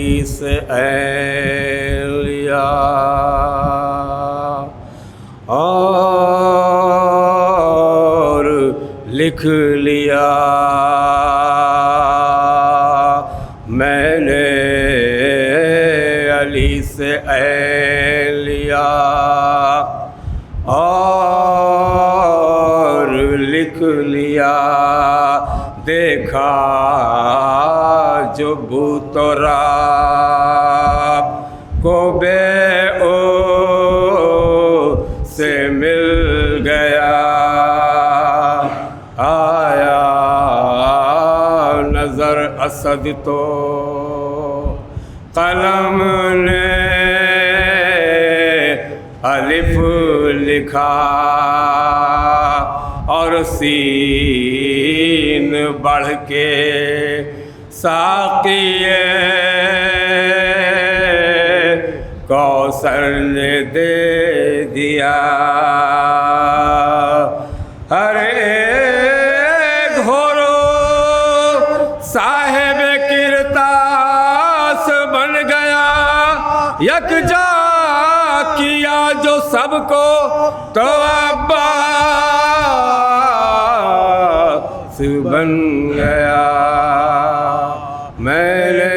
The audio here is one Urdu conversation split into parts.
علی سے عین لیا اور لکھ لیا میں نے علی سے عین لیا اور لکھ لیا دیکھا جو بت و رب کو بے او سے مل گیا آیا نظر اسد تو قلم نے الف لکھا اور سین بڑھ کے ساقیے کوثر نے دے دیا ہر ایک ہورو صاحب کرتاس بن گیا یکجا کیا جو سب کو تو عباس بن گیا میں نے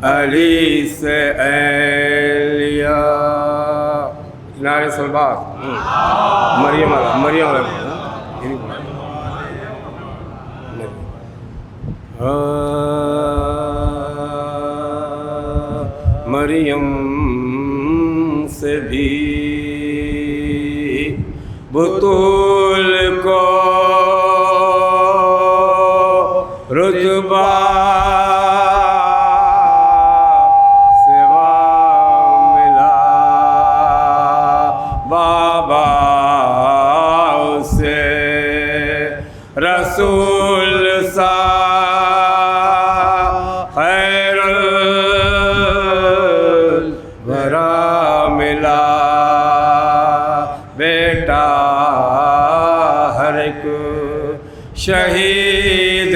علی سے عین لیا کنارے سلبات مریم مریم سے بھی بطول کو رتبہ سوا ملا بابا سے رسول سا خیر الورا ملا بیٹا ہر ایک شہید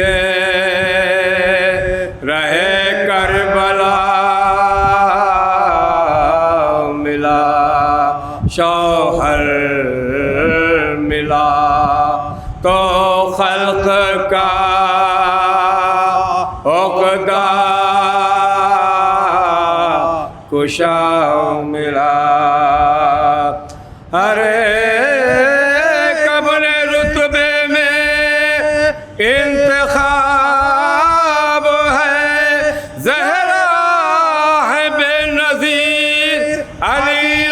رہے کربلا ملا شوہر ملا تو خلق کا عقدہ کشا ملا ہر ایک اپنے رتبے میں انتخاب ہے زہرا ہے بے نظیر علی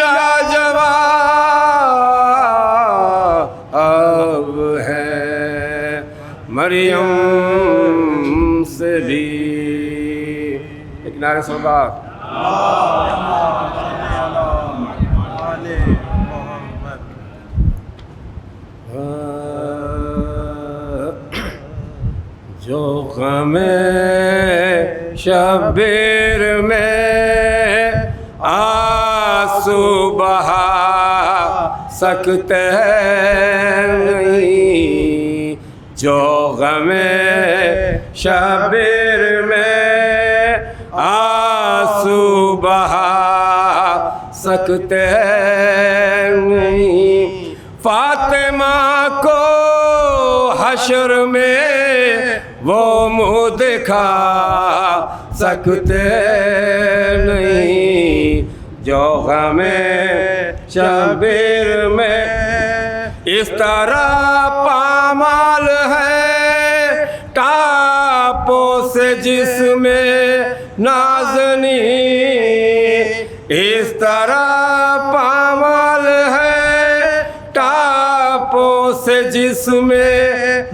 لاجواب ہے مریم سے بھی ایک نعرہ صلوات جو غم شبیر میں آنسو بہا سکتے نہیں جو غم شبیر میں آنسو بہا سکتے نہیں فاطمہ کو حشر میں وہ منہ دکھا سکتے نہیں جو غم شبیر میں اس طرح پامال ہے ٹاپوں سے جسم نازنی اس طرح پامال ہے ٹاپوں سے جسم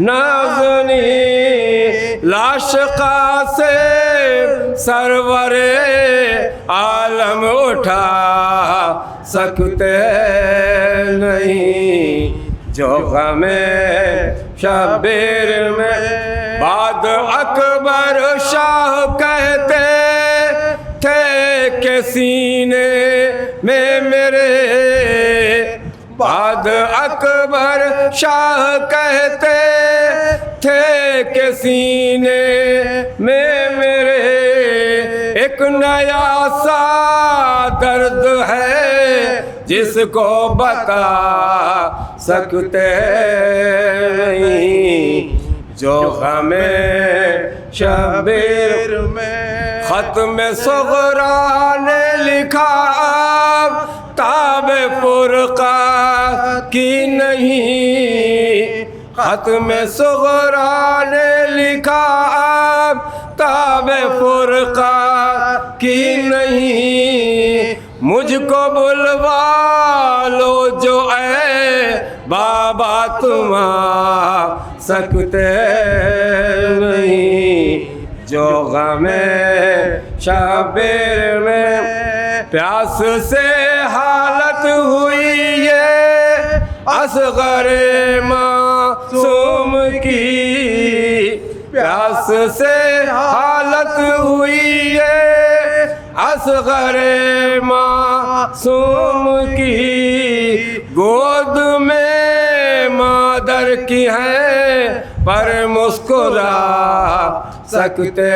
نازنی لاشقہ سے سرور عالم اٹھا سکتے نہیں جو غم شبیر میں بعد اکبر شاہ کہتے تھے کہ سینے میں میرے بعد اکبر شاہ کہتے تھے کہ سینے میں میرے ایک نیا سا درد ہے جس کو بتا سکتے نہیں، جو ہمیں شبیر میں ختم صغرا نے لکھا تاب فرقہ کی نہیں، ختم صغرا نے لکھا تاب فرقہ کی نہیں، مجھ کو بلوا لو جو اے بابا تم آ سکتے نہیں، جو غم شبیر میں پیاس سے حالت ہوئی یہ اصغر معصوم کی، پیاس سے حالت ہوئی یہ اصغر معصوم کی، گود میں مادر کی ہے پر مسکرا سکتے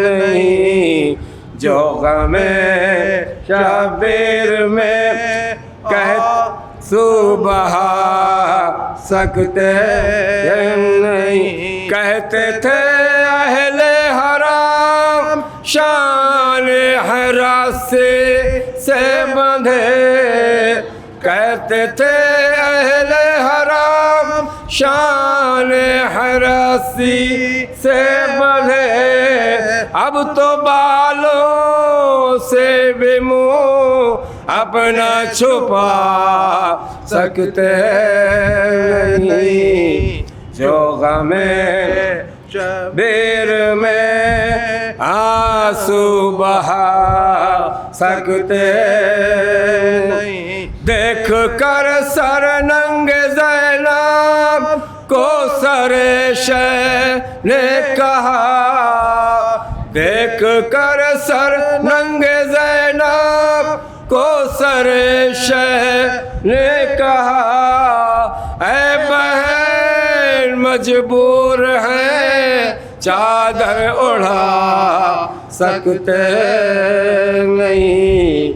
نہیں، جو غم شبیر میں صبح سکتے نہیں، کہتے تھے اہل حرام شان حراست سے بندھے، کہتے تھے اہل حرام شان حراسی سے بندھے، اب تو بالوں سے بھی منہ اپنا چھپا سکتے نہیں، جو غم شبیر میں آنسو بہا سکتے نہیں، دیکھ کر سر ننگ زینب کو سر شہ نے کہا، دیکھ کر سر ننگ زینب کو سر شہ نے کہا، اے بہن مجبور ہیں چادر اڑا سکتے نہیں،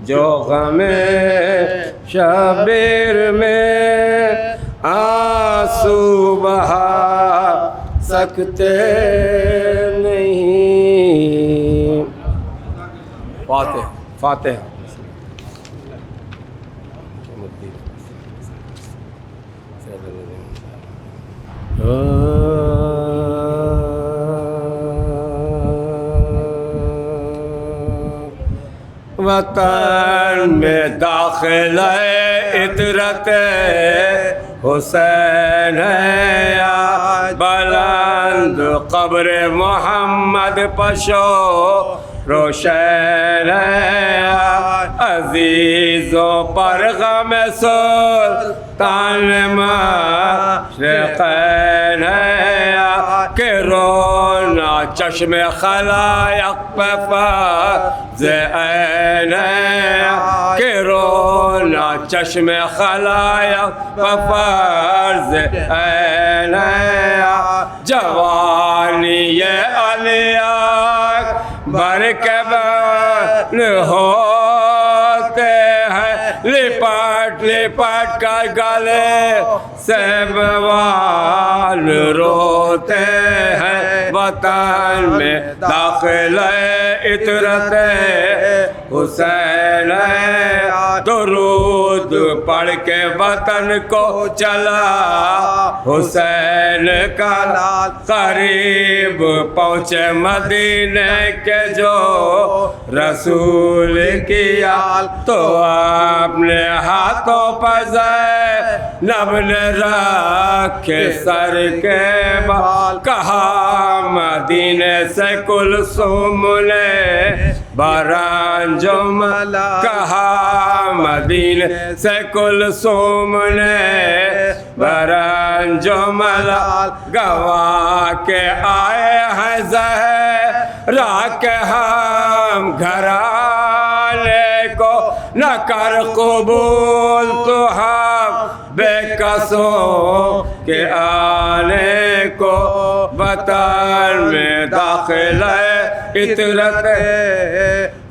جو غم شبیر میں آنسو بہا سکتے نہیں۔ فاتح فاتح وطن میں داخل عطرت حسین ہے آج، بلند قبر محمد پشو روشن ہے آج، عزیزوں پر غم سلطان مشرقین ہے آج، کہ رونا چشم خلائق پہ فرض عین ہے آج، کہ رونا چشم خلائق پہ فرض عین ہے آج، جوانی یہ علی اکبر کے بن ہوتے ہیں، لپٹ لپٹ کر گلے سے بوال روتے ہیں، وطن میں داخل عطرت حسین ہے، درود پڑھ کے وطن کو چلا حسین کا لال، قریب پہنچے مدینے کے جو رسول کی آل، تو اپنے ہاتھوں پر زینب نے رکھے سر کے بال، کہا مدینے سے کلثوم نے برانجم، کہا مدینے سے کلثوم نے برانجم، گواہ کے آئے ہیں زہرا کے ہم گھرانے کو، نہ کر قبول تو ہم بے قصوں کے آنے کو، وطن میں داخل ہے عطرت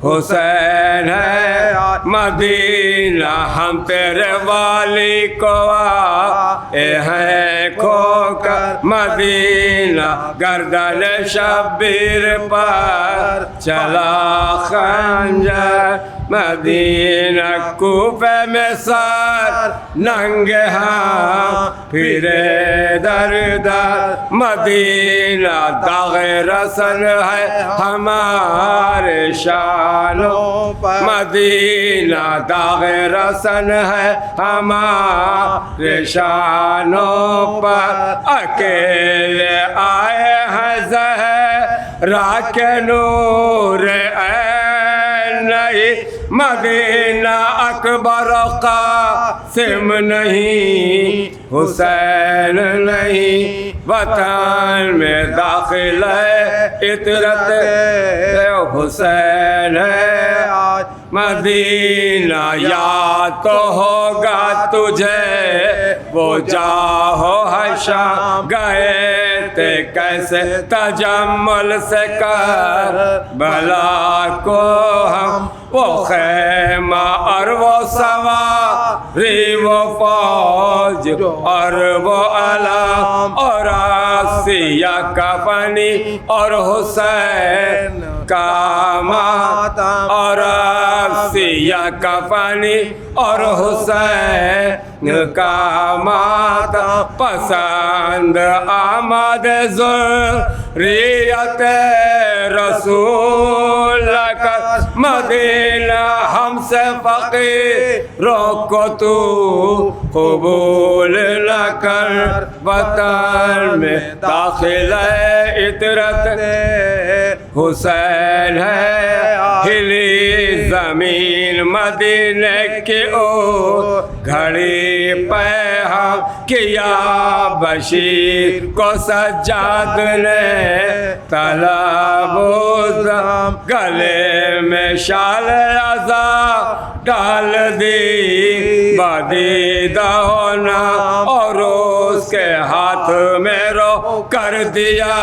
حسین ہے مدینہ ہم تیرے والی کو آئے ہیں کھو کر مدینہ گردن شبیر پر چلا خنجر مدینہ کوفے میں سر ننگے ہاں پھرے در در مدینہ داغ رسن ہے ہمارے شانوں پر مدینہ داغ رسن ہے ہمارے شانوں پر اکیلے آئے ہیں زہرا کے نور نہیں مدینہ اکبر قاسم نہیں حسین نہیں وطن میں داخل ہے عطرت حسین ہے آج مدینہ یاد تو ہوگا تجھے وہ جاہو حشام گئے تھے کیسے تجمل سے کربلا کو ہم وہ خیمہ اور وہ سواری وہ فوج اور وہ علم اور آسیہ کفنی اور حسین کا ماتم اور آسیہ کفنی اور حسین کا ماتم پسند آمد ذریت رسول کر مدینہ ہم سے فقیروں کو تو قبول نہ کر وطن میں داخل عطرت حسین ہے ہلی زمین مدینے کی او گھڑی پہ ہم کیا بشیر کو سجاد نے طلب و زم گلے میں شال عزا ڈال دی بدیدہ ہونا اور اس کے ہاتھ میں رو کر دیا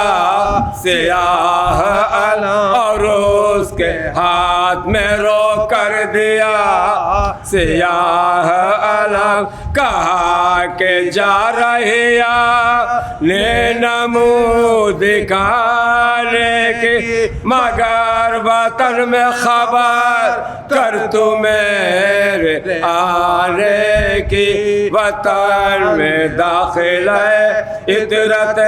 سیاہ علم اور اس کے ہاتھ میں رو کر دیا سیاہ علم کہا کہ جا رہی نے نمو دکھانے کی مگر وطن میں خبر کر تو میرے آنے کی وطن میں داخل ہے عطرت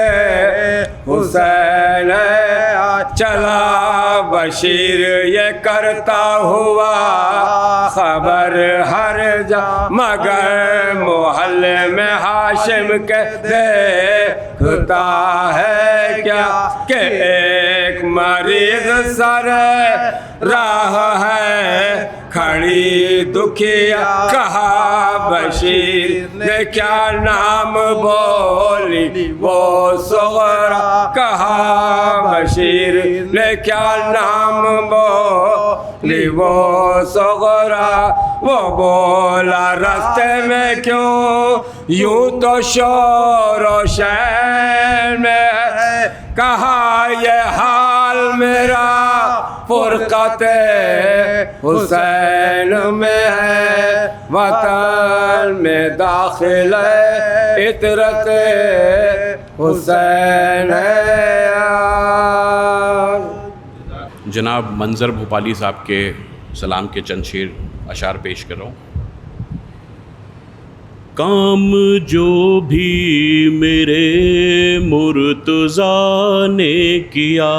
حسین ہے چلا بشیر یہ کرتا ہوا خبر ہر جا مگر محلے میں ہاشم کے دیکھتا ہے کیا کہ ایک مریض سر راہ ہے کھڑی دکھیا کہا بشیر نے کیا نام بولی وہ صغرا کہا بشیر نے کیا نام بولی وہ صغرا وہ بولا راستے میں کیوں یوں تو شور و شین میں ہے کہا یہ حال میرا فرقت حسین میں ہے وطن میں داخل عطرت حسین ہے. جناب منظر بھوپالی صاحب کے سلام کے چند شعر اشعار پیش کر رہا ہوں. کام جو بھی میرے مرتضیٰ نے کیا،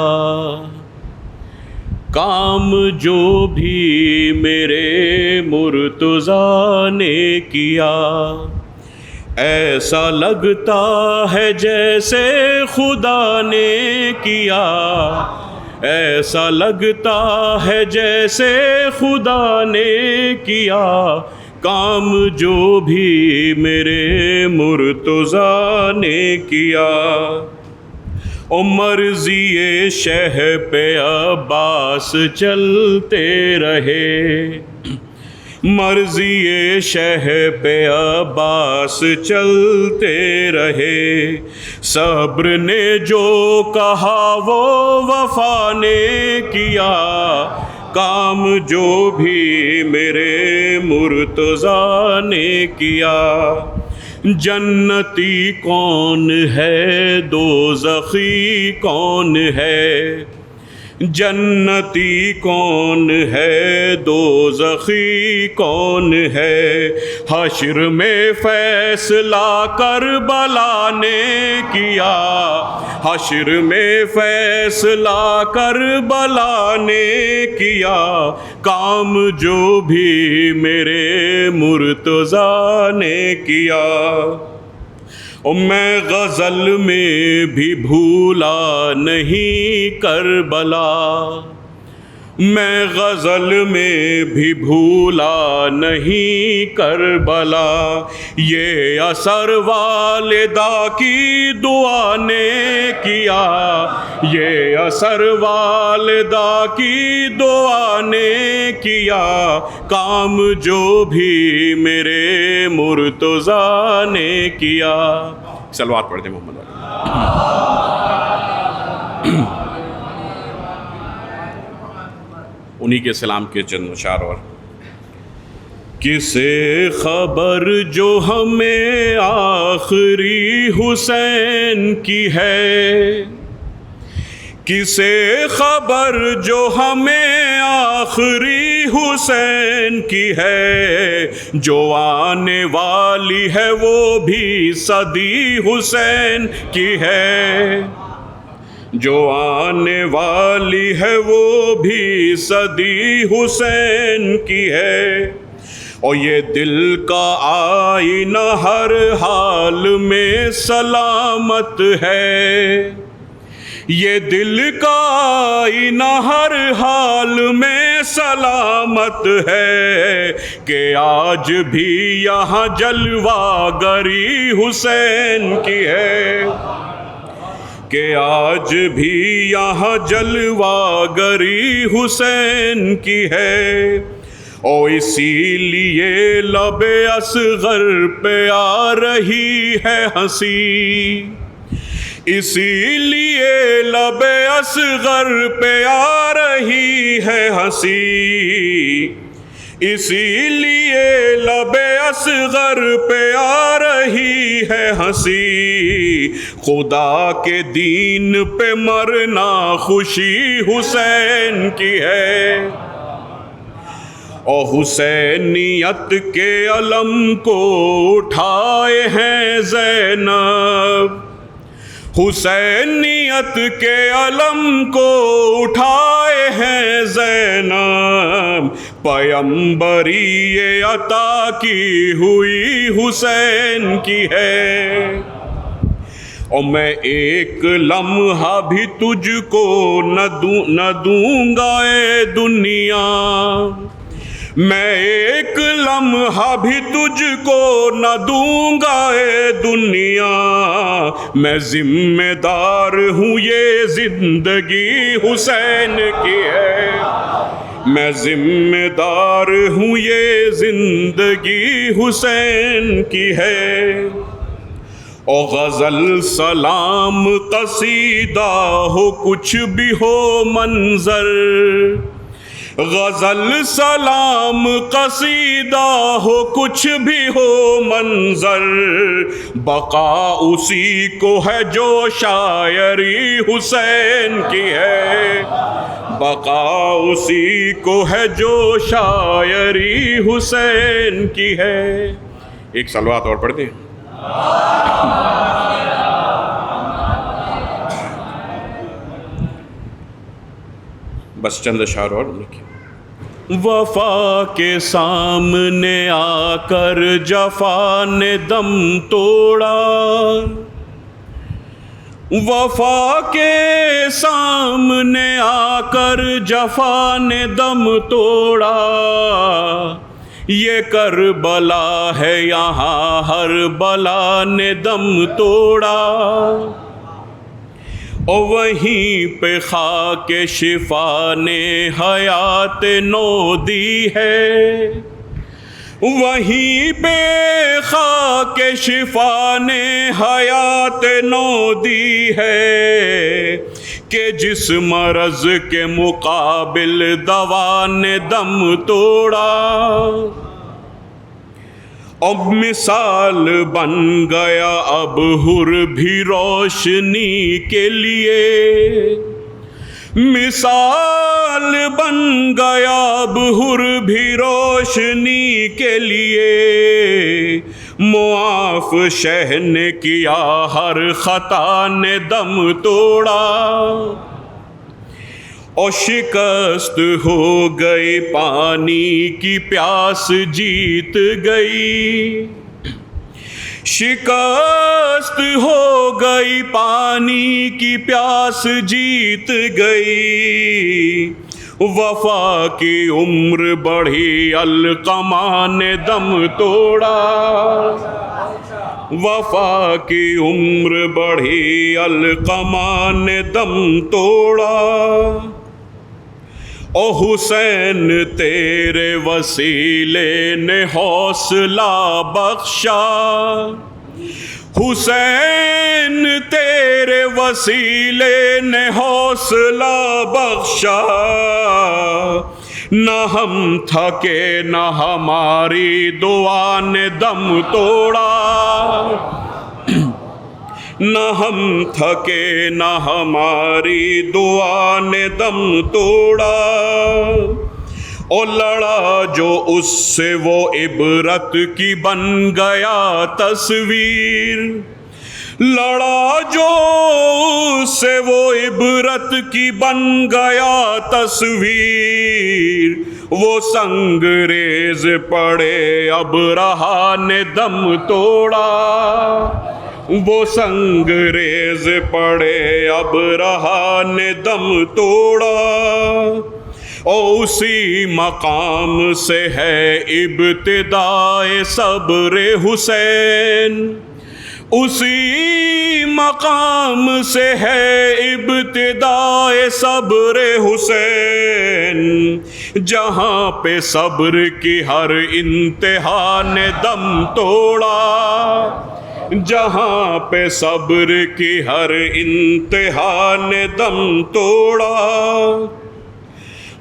کام جو بھی میرے مرتضیٰ نے کیا، ایسا لگتا ہے جیسے خدا نے کیا، ایسا لگتا ہے جیسے خدا نے کیا، کام جو بھی میرے مرتضیٰ نے کیا. او مرضی شہ پہ عباس چلتے رہے، مرضی شہ پہ عباس چلتے رہے، صبر نے جو کہا وہ وفا نے کیا، کام جو بھی میرے مرتضیٰ نے کیا۔ جنتی کون ہے دوزخی کون ہے، جنتی کون ہے دوزخی کون ہے، حشر میں فیصلہ کربلا نے کیا، حشر میں فیصلہ کربلا نے کیا، کام جو بھی میرے مرتضیٰ نے کیا۔ میں غزل میں بھی بھولا نہیں کربلا، میں غزل میں بھی بھولا نہیں کربلا، یہ اثر والدہ کی دعا نے کیا، یہ اثر والدہ کی دعا نے کیا، کام جو بھی میرے مرتضیٰ نے کیا۔ صلوات پڑھتے محمد علیہ۔ انہی کے سلام کے چند اشعار اور کسے خبر جو ہمیں آخری حسین کی ہے، کسے خبر جو ہمیں آخری حسین کی ہے، جو آنے والی ہے وہ بھی صدی حسین کی ہے، جو آنے والی ہے وہ بھی صدی حسین کی ہے۔ اور یہ دل کا آئینہ ہر حال میں سلامت ہے، یہ دل کا آئینہ ہر حال میں سلامت ہے، کہ آج بھی یہاں جلوہ گری حسین کی ہے، کہ آج بھی یہاں جلوہ گری حسین کی ہے۔ اور اسی لیے لب اصغر پہ آ رہی ہے ہنسی، اسی لیے لب اصغر پہ آ رہی ہے ہنسی، اسی لیے لب اصغر پہ آ رہی ہے ہنسی، خدا کے دین پہ مرنا خوشی حسین کی ہے۔ اور حسینیت کے علم کو اٹھائے ہیں زینب، حسینیت کے علم کو اٹھائے ہیں زینب، پیمبری عطا کی ہوئی حسین کی ہے۔ اور میں ایک لمحہ بھی تجھ کو نہ دوں گا اے دنیا، میں ایک لمحہ بھی تجھ کو نہ دوں گا اے دنیا، میں ذمہ دار ہوں یہ زندگی حسین کی ہے، میں ذمہ دار ہوں یہ زندگی حسین کی ہے۔ اور غزل سلام قصیدہ ہو کچھ بھی ہو منظر، غزل سلام قصیدہ ہو کچھ بھی ہو منظر، بقا اسی کو ہے جو شاعری حسین کی ہے، بقا اسی کو ہے جو شاعری حسین کی ہے۔ ایک صلوات اور پڑھتے ہیں۔ بس چند اشعار اور لکھیں۔ وفا کے سامنے آ کر جفا نے دم توڑا، وفا کے سامنے آ کر جفا نے دم توڑا، یہ کربلا ہے یہاں ہر بلا نے دم توڑا، اور وہیں پہ خاک شفا نے حیات نو دی ہے، وہیں پہ خاک شفا نے حیات نو دی ہے کہ جس مرض کے مقابل دوا نے دم توڑا. اب مثال بن گیا اب حر بھی روشنی کے لیے، مثال بن گیا اب حر بھی روشنی کے لیے. معاف شہ نے کیا ہر خطا نے دم توڑا. اور شکست ہو گئی پانی کی پیاس جیت گئی، شکست ہو گئی پانی کی پیاس جیت گئی. وفا کی عمر بڑھی القمہ نے دم توڑا، وفا کی عمر بڑھی القمہ نے دم توڑا. او حسین تیرے وسیلے نے حوصلہ بخشا، حسین تیرے وسیلے نے حوصلہ بخشا. نہ ہم تھکے نہ ہماری دعا نے دم توڑا، نہ ہم تھکے نہ ہماری دعا نے دم توڑا. اور لڑا جو اس سے وہ عبرت کی بن گیا تصویر، لڑا جو اس سے وہ عبرت کی بن گیا تصویر. وہ سنگ ریز پڑے اب رہا نے دم توڑا، وہ سنگ ریز پڑے اب رہا نے دم توڑا. اور اسی مقام سے ہے ابتدائے صبر حسین، اسی مقام سے ہے ابتدائے صبر حسین. جہاں پہ صبر کی ہر انتہا نے دم توڑا، جہاں پہ صبر کی ہر انتہا نے دم توڑا.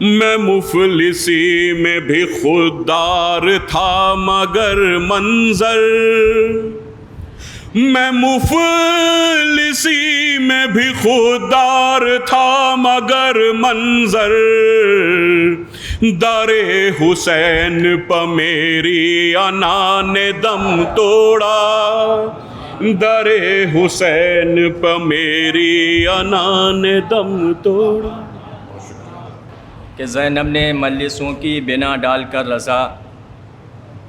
میں مفلسی میں بھی خوددار تھا مگر منظر، میں مفلسی میں بھی خوددار تھا مگر منظر. در حسین پہ میری انا نے دم توڑا، در حسین پہ میری انا نے دم توڑا. کہ زینب نے مجلسوں کی بنا ڈال کر رضا،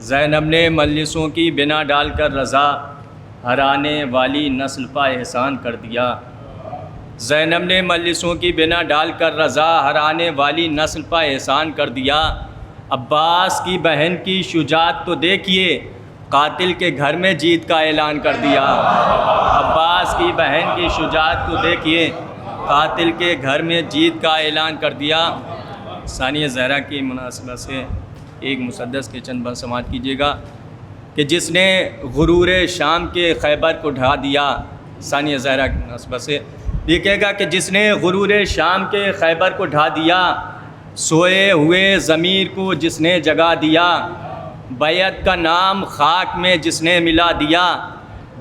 زینب نے مجلسوں کی بنا ڈال کر رضا ہرانے والی نسل پہ احسان کر دیا. زینب نے مجلسوں کی بنا ڈال کر رضا ہرانے والی نسل پہ احسان کر دیا. عباس کی بہن کی شجاعت تو دیکھیے، قاتل کے گھر میں جیت کا اعلان کر دیا. عباس کی بہن کی شجاعت تو دیکھیے، قاتل کے گھر میں جیت کا اعلان کر دیا. ثانیہ زہرا کی مناسبت سے ایک مسدس کے چند بند سماعت کیجیے گا کہ جس نے غرور شام کے خیبر کو ڈھا دیا. ثانیہ زہرا کی مناسبت سے یہ کہے گا کہ جس نے غرور شام کے خیبر کو ڈھا دیا، سوئے ہوئے ضمیر کو جس نے جگا دیا، بیعت کا نام خاک میں جس نے ملا دیا،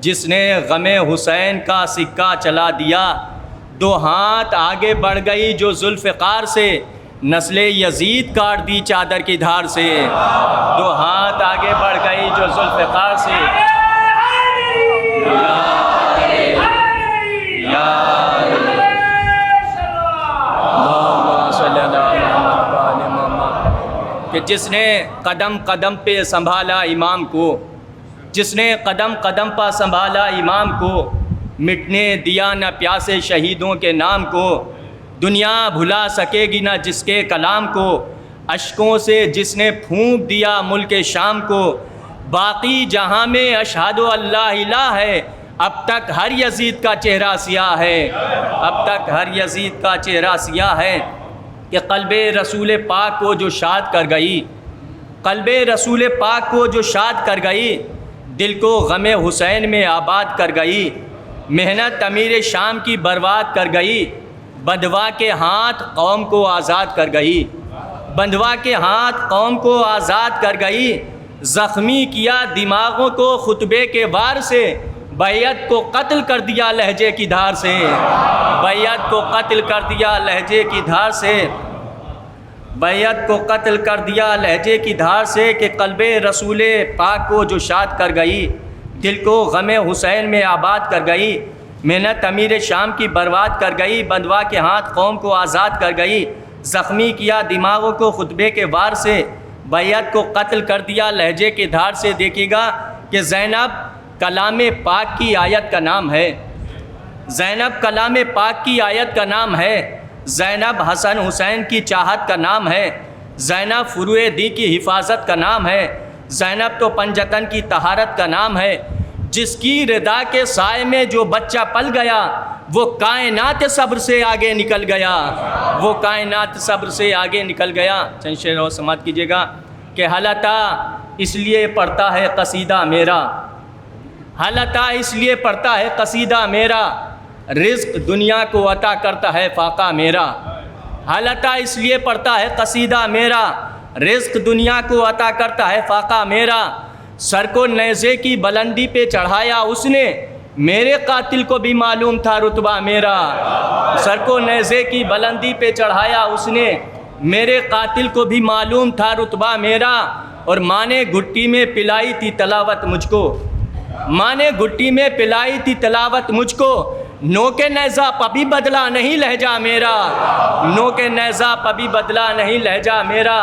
جس نے غم حسین کا سکہ چلا دیا. دو ہاتھ آگے بڑھ گئی جو ذوالفقار سے، نسل یزید کاٹ دی چادر کی دھار سے. دو ہاتھ آگے بڑھ گئی جو ذوالفقار سے. کہ جس نے قدم قدم پہ سنبھالا امام کو، جس نے قدم قدم پہ سنبھالا امام کو، مٹنے دیا نہ پیاسے شہیدوں کے نام کو. دنیا بھلا سکے گی نہ جس کے کلام کو، اشکوں سے جس نے پھونک دیا ملک شام کو. باقی جہاں میں اشہد اللہ الہ ہے، اب تک ہر یزید کا چہرہ سیاہ ہے، اب تک ہر یزید کا چہرہ سیاہ ہے. کہ قلب رسول پاک کو جو شاد کر گئی، قلب رسول پاک کو جو شاد کر گئی، دل کو غم حسین میں آباد کر گئی، محنت امیر شام کی برباد کر گئی، بندھوا کے ہاتھ قوم کو آزاد کر گئی، بندھوا کے ہاتھ قوم کو آزاد کر گئی، زخمی کیا دماغوں کو خطبے کے وار سے، بیعت کو قتل کر دیا لہجے کی دھار سے، بیعت کو قتل کر دیا لہجے کی دھار سے، بیعت کو قتل کر دیا لہجے کی دھار سے، کہ قلب رسول پاک کو جو شاد کر گئی، دل کو غم حسین میں آباد کر گئی، محنت امیر شام کی برباد کر گئی، بندھوا کے ہاتھ قوم کو آزاد کر گئی، زخمی کیا دماغوں کو خطبے کے وار سے، بیعت کو قتل کر دیا لہجے کے دھار سے۔ دیکھیے گا کہ زینب کلام پاک کی آیت کا نام ہے، زینب کلام پاک کی آیت کا نام ہے، زینب حسن حسین کی چاہت کا نام ہے، زینب فروع دی کی حفاظت کا نام ہے، زینب تو پنجتن کی طہارت کا نام ہے، جس کی رضا کے سائے میں جو بچہ پل گیا، وہ کائنات صبر سے آگے نکل گیا، وہ کائنات صبر سے آگے نکل گیا۔ چند شعر اور سماعت کیجیے گا کہ حلتا اس لیے پڑھتا ہے قصیدہ میرا، حلتا اس لیے پڑھتا ہے قصیدہ میرا، رزق دنیا کو عطا کرتا ہے فاقہ میرا، حلتا اس لیے پڑھتا ہے قصیدہ میرا، رزق دنیا کو عطا کرتا ہے فاقہ میرا، سر کو نیزے کی بلندی پہ چڑھایا اس نے، میرے قاتل کو بھی معلوم تھا رتبہ میرا، سر کو نیزے کی بلندی پہ چڑھایا اس نے، میرے قاتل کو بھی معلوم تھا رتبہ میرا، اور ماں نے گھٹی میں پلائی تھی تلاوت مجھ کو، ماں نے گھٹی میں پلائی تھی تلاوت مجھ کو، نو کے نیزہ پبھی بدلا نہیں لہجہ میرا، نو کے نیزہ پبھی بدلا نہیں لہجہ میرا،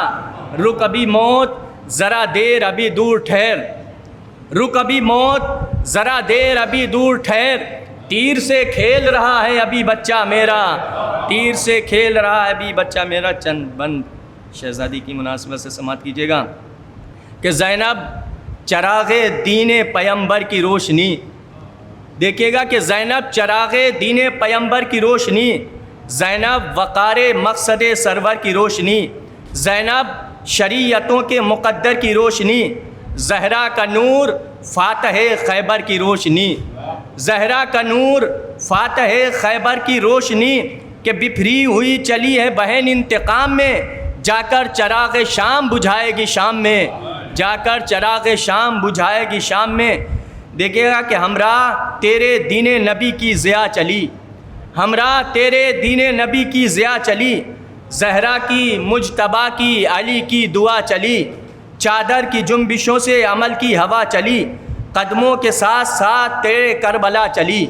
رک ابھی موت ذرا دیر ابھی دور ٹھہر، رک ابھی موت ذرا دیر ابھی دور ٹھہر، تیر سے کھیل رہا ہے ابھی بچہ میرا، تیر سے کھیل رہا ہے ابھی بچہ میرا۔ چند بند شہزادی کی مناسبت سے سماعت کیجیے گا کہ زینب چراغ دین پیمبر کی روشنی، دیکھیے گا کہ زینب چراغ دین پیمبر کی روشنی، زینب وقار مقصد سرور کی روشنی، زینب شریعتوں کے مقدر کی روشنی، زہرا کا نور فاتح خیبر کی روشنی، زہرا کا نور فاتح خیبر کی روشنی، کہ بپھری ہوئی چلی ہے بہن انتقام میں، جا کر چراغ شام بجھائے گی شام میں، جا کر چراغ شام بجھائے گی شام میں۔ دیکھیے گا کہ ہمراہ تیرے دین نبی کی ضیاء چلی، ہمراہ تیرے دین نبی کی ضیاء چلی، زہرا کی مجتبیٰ کی علی کی دعا چلی، چادر کی جنبشوں سے عمل کی ہوا چلی، قدموں کے ساتھ ساتھ تیرے کربلا چلی،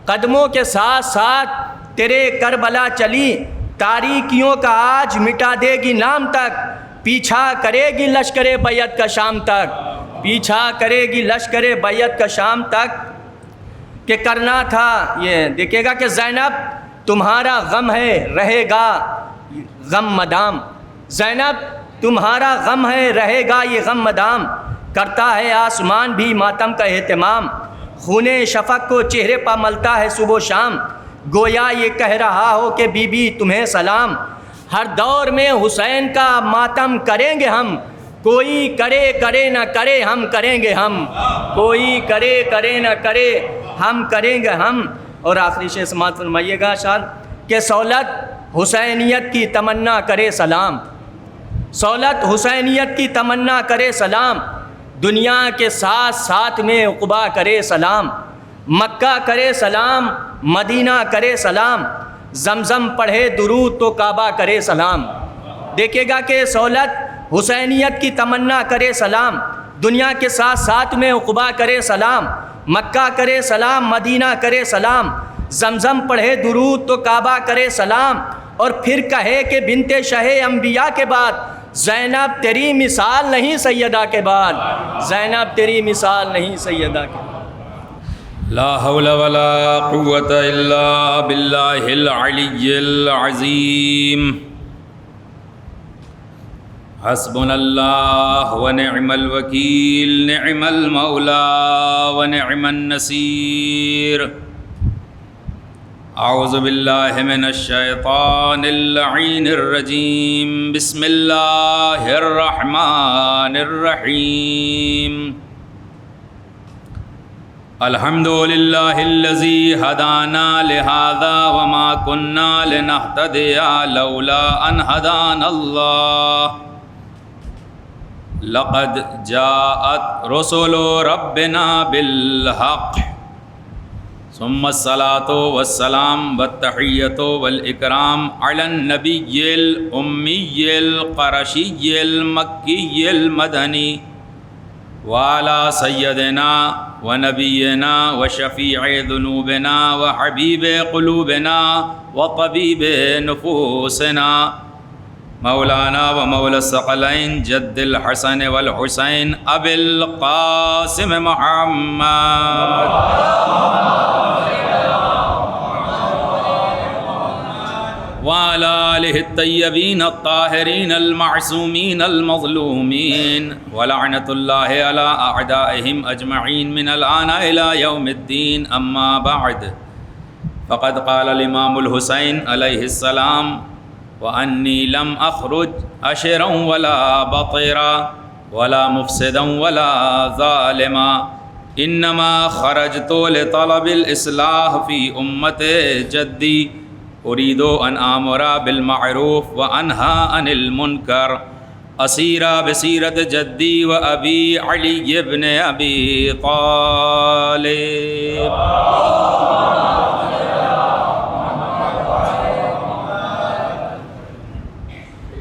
قدموں کے ساتھ ساتھ تیرے کربلا چلی، تاریکیوں کا آج مٹا دے گی نام تک، پیچھا کرے گی لشکر بیعت کا شام تک، پیچھا کرے گی لشکر بیعت کا شام تک، کہ کرنا تھا یہ۔ دیکھے گا کہ زینب تمہارا غم ہے رہے گا غم مدام، زینب تمہارا غم ہے رہے گا یہ غم مدام، کرتا ہے آسمان بھی ماتم کا اہتمام، خون شفق کو چہرے پہ ملتا ہے صبح و شام، گویا یہ کہہ رہا ہو کہ بی بی تمہیں سلام، ہر دور میں حسین کا ماتم کریں گے ہم، کوئی کرے کرے نہ کرے ہم کریں گے ہم، کوئی کرے کرے نہ کرے ہم کریں گے ہم۔ اور آخری شعر سماعت فرمائیے گا شاد کہ سہولت حسینیت کی تمنا کرے سلام، سہولت حسینیت کی تمنا کرے سلام، دنیا کے ساتھ ساتھ میں عقبہ کرے سلام، مکہ کرے سلام مدینہ کرے سلام، زمزم پڑھے درود تو کعبہ کرے سلام۔ دیکھے گا کہ سہولت حسینیت کی تمنا کرے سلام، دنیا کے ساتھ ساتھ میں عقبہ کرے سلام، مکہ کرے سلام مدینہ کرے سلام، زمزم پڑھے درود تو کعبہ کرے سلام، اور پھر کہے کہ بنت شہ انبیاء کے بعد زینب تیری مثال نہیں سیدہ کے بعد، زینب تیری مثال نہیں سیدہ کے بعد۔ لا حول ولا قوة الا باللہ العلی العظیم، حسبنا اللہ ونعم الوکیل، نعم المولا ونعم النصیر۔ اعوذ باللہ من الشیطان اللعین الرجیم بسم اللہ الرحمن الرحیم الحمد للہ الذی ہدانا لہذا وما کننا لنہتدی لولا ان ہدانا اللہ لقد جاءت رسل ربنا بالحق ثم الصلاة والسلام والتحیۃ والإکرام علی النبی الأمی القرشی المکی المدنی وعلى سیدنا ونبینا وشفیع ذنوبنا وحبیب قلوبنا وطبیب نفوسنا مولانا ومولا الثقلین جد الحسن والحسین ابی القاسم محمد وعلى آلہ الطیبین الطاہرین المعصومین المظلومین ولعنۃ اللہ علی اعدائہم اجمعین من الآن الى یوم الدین اما بعد فقد قال الامام الحسین علیہ السلام وانی لم اخرج اشرا ولا بطرا ولا مفسدا ولا ظالما انما خرجت لطلب الاصلاح فی امت جدی اريد ان آمر بالمعروف وانهى عن المنکر اسیرا بسیرت جدی و ابی علی ابن ابی طالب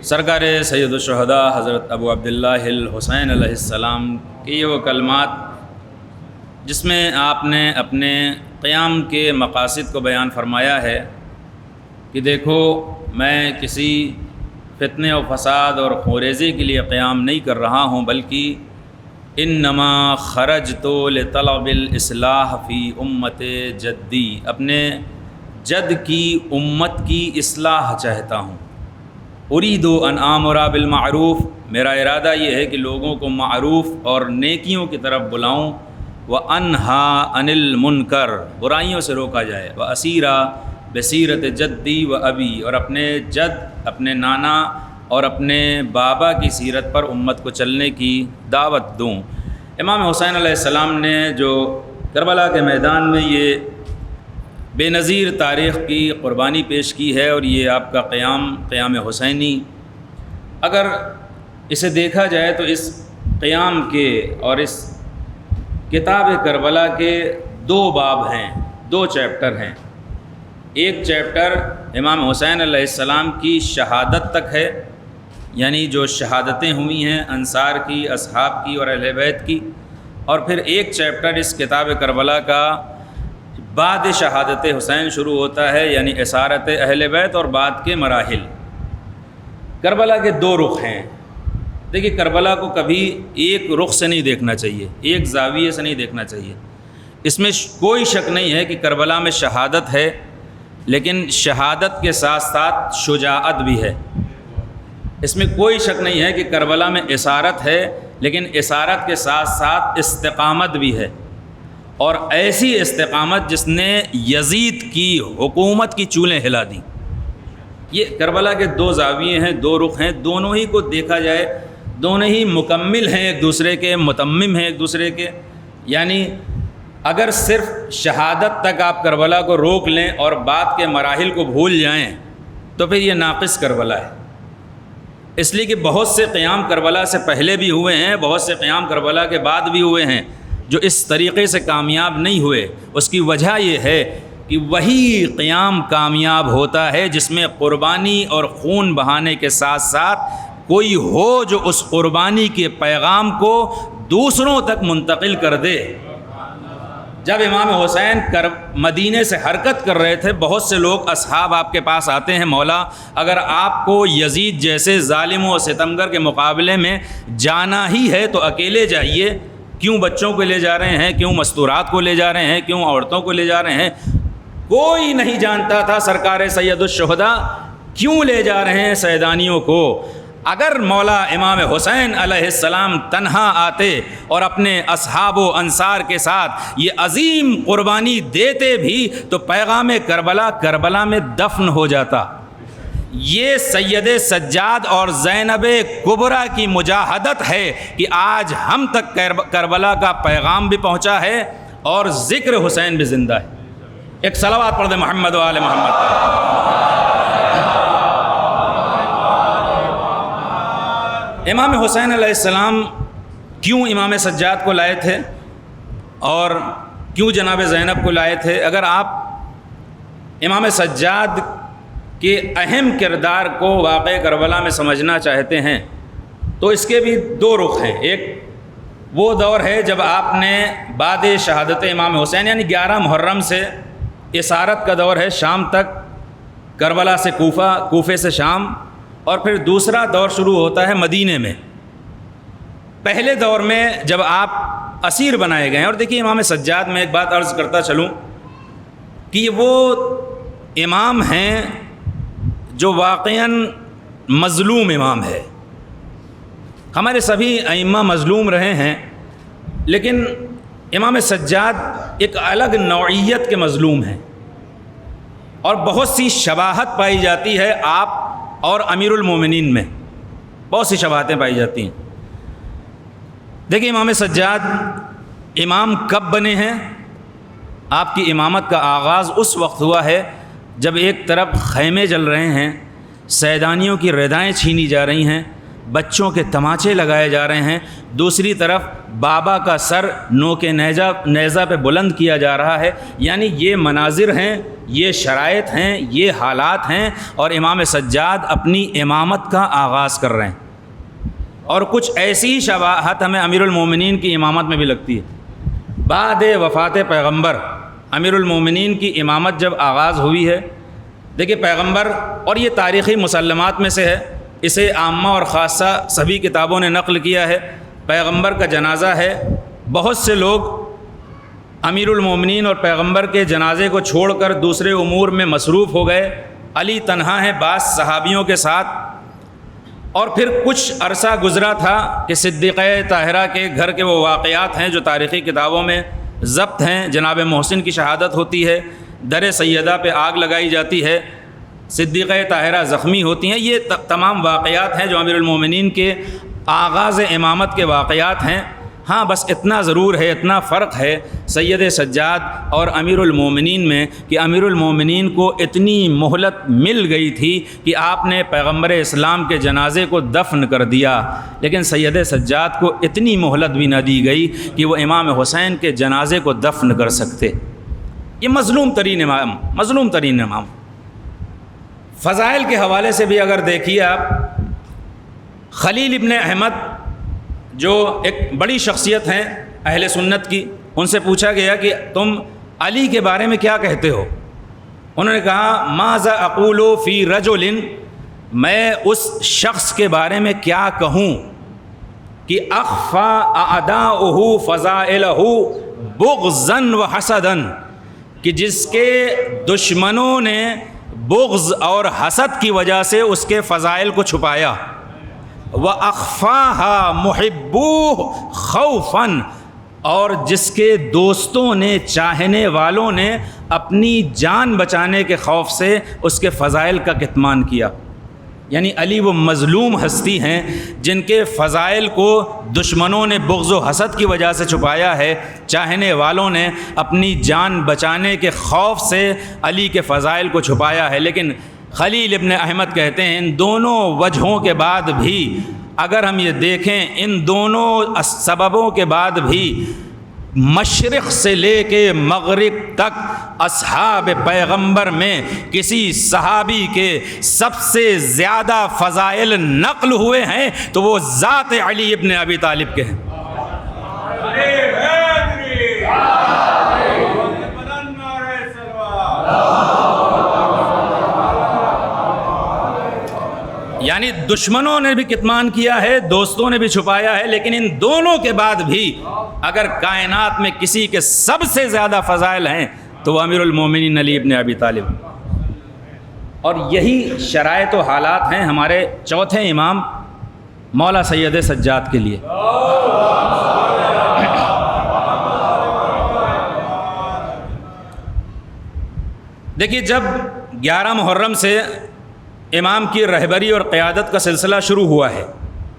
سرکار سید الشہداء حضرت ابو عبداللہ الحسین علیہ السلام کے یہ وہ کلمات جس میں آپ نے اپنے قیام کے مقاصد کو بیان فرمایا ہے کہ دیکھو میں کسی فتنے و فساد اور خوریزی کے لیے قیام نہیں کر رہا ہوں بلکہ انما خرجت لطلب الاصلاح فی امت جدی اپنے جد کی امت کی اصلاح چاہتا ہوں اريد ان آمر بالمعروف میرا ارادہ یہ ہے کہ لوگوں کو معروف اور نیکیوں کی طرف بلاؤں وانہا عن المنکر برائیوں سے روکا جائے واسیرا بسیرت جدی و ابی اور اپنے جد اپنے نانا اور اپنے بابا کی سیرت پر امت کو چلنے کی دعوت دوں۔ امام حسین علیہ السلام نے جو کربلا کے میدان میں یہ بے نظیر تاریخ کی قربانی پیش کی ہے اور یہ آپ کا قیام حسینی، اگر اسے دیکھا جائے تو اس قیام کے اور اس کتاب کربلا کے دو باب ہیں، دو چیپٹر ہیں۔ ایک چیپٹر امام حسین علیہ السلام کی شہادت تک ہے، یعنی جو شہادتیں ہوئی ہیں انصار کی، اصحاب کی اور اہل بیت کی، اور پھر ایک چیپٹر اس کتاب کربلا کا بعد شہادت حسین شروع ہوتا ہے، یعنی اسارت اہل بیت اور بعد کے مراحل۔ کربلا کے دو رخ ہیں۔ دیکھیے کربلا کو کبھی ایک رخ سے نہیں دیکھنا چاہیے، ایک زاویے سے نہیں دیکھنا چاہیے۔ اس میں کوئی شک نہیں ہے کہ کربلا میں شہادت ہے، لیکن شہادت کے ساتھ ساتھ شجاعت بھی ہے۔ اس میں کوئی شک نہیں ہے کہ کربلا میں اسارت ہے، لیکن اسارت کے ساتھ ساتھ استقامت بھی ہے، اور ایسی استقامت جس نے یزید کی حکومت کی چولیں ہلا دیں۔ یہ کربلا کے دو زاویے ہیں، دو رخ ہیں، دونوں ہی کو دیکھا جائے دونوں ہی مکمل ہیں ایک دوسرے کے، متمم ہیں ایک دوسرے کے۔ یعنی اگر صرف شہادت تک آپ کربلا کو روک لیں اور بعد کے مراحل کو بھول جائیں تو پھر یہ ناقص کربلا ہے، اس لیے کہ بہت سے قیام کربلا سے پہلے بھی ہوئے ہیں، بہت سے قیام کربلا کے بعد بھی ہوئے ہیں جو اس طریقے سے کامیاب نہیں ہوئے۔ اس کی وجہ یہ ہے کہ وہی قیام کامیاب ہوتا ہے جس میں قربانی اور خون بہانے کے ساتھ ساتھ کوئی ہو جو اس قربانی کے پیغام کو دوسروں تک منتقل کر دے۔ جب امام حسین مدینے سے حرکت کر رہے تھے، بہت سے لوگ اصحاب آپ کے پاس آتے ہیں، مولا اگر آپ کو یزید جیسے ظالم و ستمگر کے مقابلے میں جانا ہی ہے تو اکیلے جائیے، کیوں بچوں کو لے جا رہے ہیں، کیوں مستورات کو لے جا رہے ہیں، کیوں عورتوں کو لے جا رہے ہیں؟ کوئی نہیں جانتا تھا سرکار سید الشہداء کیوں لے جا رہے ہیں سیدانیوں کو۔ اگر مولا امام حسین علیہ السلام تنہا آتے اور اپنے اصحاب و انصار کے ساتھ یہ عظیم قربانی دیتے بھی تو پیغام کربلا میں دفن ہو جاتا۔ یہ سید سجاد اور زینب کبریٰ کی مجاہدت ہے کہ آج ہم تک کربلا کا پیغام بھی پہنچا ہے اور ذکر حسین بھی زندہ ہے۔ ایک صلوات پڑھ دیں محمد و آل محمد۔ امام حسین علیہ السلام کیوں امام سجاد کو لائے تھے اور کیوں جناب زینب کو لائے تھے؟ اگر آپ امام سجاد کے اہم کردار کو واقع کربلا میں سمجھنا چاہتے ہیں تو اس کے بھی دو رخ ہیں۔ ایک وہ دور ہے جب آپ نے بعد شہادت امام حسین یعنی 11 محرم سے اسارت کا دور ہے شام تک، کربلا سے کوفے سے شام، اور پھر دوسرا دور شروع ہوتا ہے مدینے میں۔ پہلے دور میں جب آپ اسیر بنائے گئے ہیں، اور دیکھیے امام سجاد میں ایک بات عرض کرتا چلوں کہ یہ وہ امام ہیں جو واقعاً مظلوم امام ہے۔ ہمارے سبھی ائمہ مظلوم رہے ہیں، لیکن امام سجاد ایک الگ نوعیت کے مظلوم ہیں، اور بہت سی شباہت پائی جاتی ہے آپ اور امیر المومنین میں، بہت سی شباہتیں پائی جاتی ہیں۔ دیکھیں امام سجاد امام کب بنے ہیں؟ آپ کی امامت کا آغاز اس وقت ہوا ہے جب ایک طرف خیمے جل رہے ہیں، سیدانیوں کی ردائیں چھینی جا رہی ہیں، بچوں کے تماچے لگائے جا رہے ہیں، دوسری طرف بابا کا سر نوک نیزہ پہ بلند کیا جا رہا ہے۔ یعنی یہ مناظر ہیں، یہ شرائط ہیں، یہ حالات ہیں، اور امام سجاد اپنی امامت کا آغاز کر رہے ہیں۔ اور کچھ ایسی ہی شباہت ہمیں امیر المومنین کی امامت میں بھی لگتی ہے۔ بعد وفات پیغمبر امیر المومنین کی امامت جب آغاز ہوئی ہے، دیکھیے پیغمبر، اور یہ تاریخی مسلمات میں سے ہے، اسے عامہ اور خاصہ سبھی کتابوں نے نقل کیا ہے، پیغمبر کا جنازہ ہے، بہت سے لوگ امیر المومنین اور پیغمبر کے جنازے کو چھوڑ کر دوسرے امور میں مصروف ہو گئے، علی تنہا ہے بعض صحابیوں کے ساتھ۔ اور پھر کچھ عرصہ گزرا تھا کہ صدیقہ طاہرہ کے گھر کے وہ واقعات ہیں جو تاریخی کتابوں میں ضبط ہیں، جناب محسن کی شہادت ہوتی ہے، در سیدہ پہ آگ لگائی جاتی ہے، صدیقہ طاہرہ زخمی ہوتی ہیں۔ یہ تمام واقعات ہیں جو امیر المومنین کے آغاز امامت کے واقعات ہیں۔ ہاں بس اتنا ضرور ہے، اتنا فرق ہے سید سجاد اور امیر المومنین میں کہ امیر المومنین کو اتنی مہلت مل گئی تھی کہ آپ نے پیغمبر اسلام کے جنازے کو دفن کر دیا، لیکن سید سجاد کو اتنی مہلت بھی نہ دی گئی کہ وہ امام حسین کے جنازے کو دفن کر سکتے۔ یہ مظلوم ترین امام۔ فضائل کے حوالے سے بھی اگر دیکھیے آپ، خلیل ابن احمد جو ایک بڑی شخصیت ہیں اہل سنت کی، ان سے پوچھا گیا کہ تم علی کے بارے میں کیا کہتے ہو؟ انہوں نے کہا ماذا اقول فی رجل، میں اس شخص کے بارے میں کیا کہوں کہ اخفا اعداؤہ فضائلہ بغضا و حسدا، کہ جس کے دشمنوں نے بغض اور حسد کی وجہ سے اس کے فضائل کو چھپایا، وَأَخْفَاهَا مُحِبُّوهُ خَوْفًا، اور جس کے دوستوں نے، چاہنے والوں نے اپنی جان بچانے کے خوف سے اس کے فضائل کا کتمان کیا۔ یعنی علی وہ مظلوم ہستی ہیں جن کے فضائل کو دشمنوں نے بغض و حسد کی وجہ سے چھپایا ہے، چاہنے والوں نے اپنی جان بچانے کے خوف سے علی کے فضائل کو چھپایا ہے۔ لیکن خلیل ابن احمد کہتے ہیں ان دونوں وجہوں کے بعد بھی، اگر ہم یہ دیکھیں ان دونوں سببوں کے بعد بھی، مشرق سے لے کے مغرب تک اصحاب پیغمبر میں کسی صحابی کے سب سے زیادہ فضائل نقل ہوئے ہیں تو وہ ذات علی ابن ابی طالب کے ہیں۔ یعنی دشمنوں نے بھی کتمان کیا ہے، دوستوں نے بھی چھپایا ہے، لیکن ان دونوں کے بعد بھی اگر کائنات میں کسی کے سب سے زیادہ فضائل ہیں تو وہ امیر المومنین علی ابن ابی طالب۔ اور یہی شرائط و حالات ہیں ہمارے چوتھے امام مولا سید سجاد کے لیے۔ دیکھیے، جب 11 محرم سے امام کی رہبری اور قیادت کا سلسلہ شروع ہوا ہے،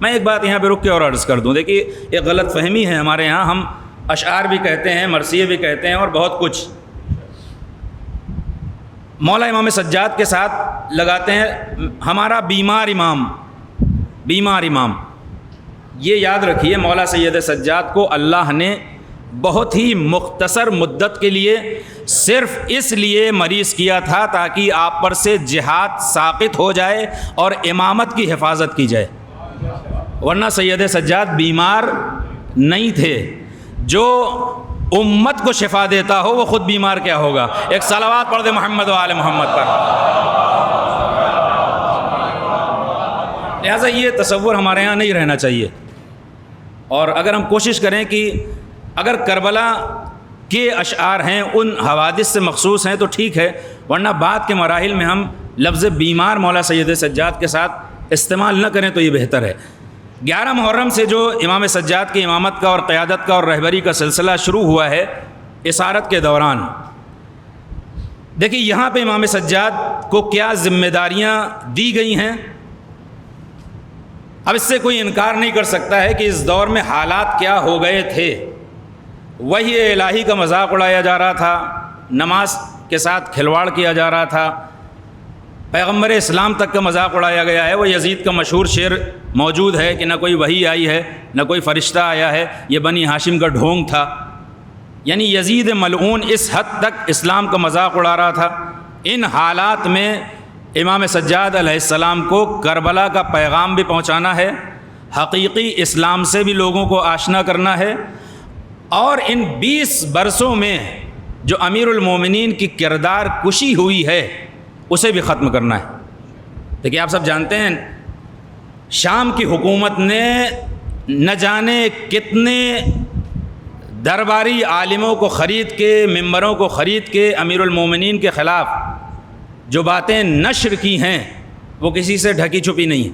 میں ایک بات یہاں پہ رک کے اور عرض کر دوں۔ دیکھیے، ایک غلط فہمی ہے ہمارے ہاں، ہم اشعار بھی کہتے ہیں، مرثیے بھی کہتے ہیں اور بہت کچھ مولا امام سجاد کے ساتھ لگاتے ہیں۔ ہمارا بیمار امام، یہ یاد رکھیے، مولا سید سجاد کو اللہ نے بہت ہی مختصر مدت کے لیے صرف اس لیے مریض کیا تھا تاکہ آپ پر سے جہاد ساقط ہو جائے اور امامت کی حفاظت کی جائے، ورنہ سید سجاد بیمار نہیں تھے۔ جو امت کو شفا دیتا ہو وہ خود بیمار کیا ہوگا؟ ایک صلوات پڑھ دے محمد و آل محمد پر۔ لہٰذا یہ تصور ہمارے یہاں نہیں رہنا چاہیے، اور اگر ہم کوشش کریں کہ اگر کربلا کے اشعار ہیں ان حوادث سے مخصوص ہیں تو ٹھیک ہے، ورنہ بعد کے مراحل میں ہم لفظ بیمار مولا سید سجاد کے ساتھ استعمال نہ کریں تو یہ بہتر ہے۔ 11 محرم سے جو امام سجاد کی امامت کا اور قیادت کا اور رہبری کا سلسلہ شروع ہوا ہے، اسارت کے دوران دیکھیے یہاں پہ امام سجاد کو کیا ذمہ داریاں دی گئی ہیں۔ اب اس سے کوئی انکار نہیں کر سکتا ہے کہ اس دور میں حالات کیا ہو گئے تھے۔ وحی الہی کا مذاق اڑایا جا رہا تھا، نماز کے ساتھ کھلواڑ کیا جا رہا تھا، پیغمبر اسلام تک کا مذاق اڑایا گیا ہے۔ وہ یزید کا مشہور شعر موجود ہے کہ نہ کوئی وحی آئی ہے نہ کوئی فرشتہ آیا ہے، یہ بنی ہاشم کا ڈھونگ تھا۔ یعنی یزید ملعون اس حد تک اسلام کا مذاق اڑا رہا تھا۔ ان حالات میں امام سجاد علیہ السلام کو کربلا کا پیغام بھی پہنچانا ہے، حقیقی اسلام سے بھی لوگوں کو آشنا کرنا ہے، اور ان 20 برسوں میں جو امیر المومنین کی کردار کشی ہوئی ہے اسے بھی ختم کرنا ہے۔ دیکھیے، آپ سب جانتے ہیں شام کی حکومت نے نہ جانے کتنے درباری عالموں کو خرید کے، ممبروں کو خرید کے امیر المومنین کے خلاف جو باتیں نشر کی ہیں وہ کسی سے ڈھکی چھپی نہیں ہے۔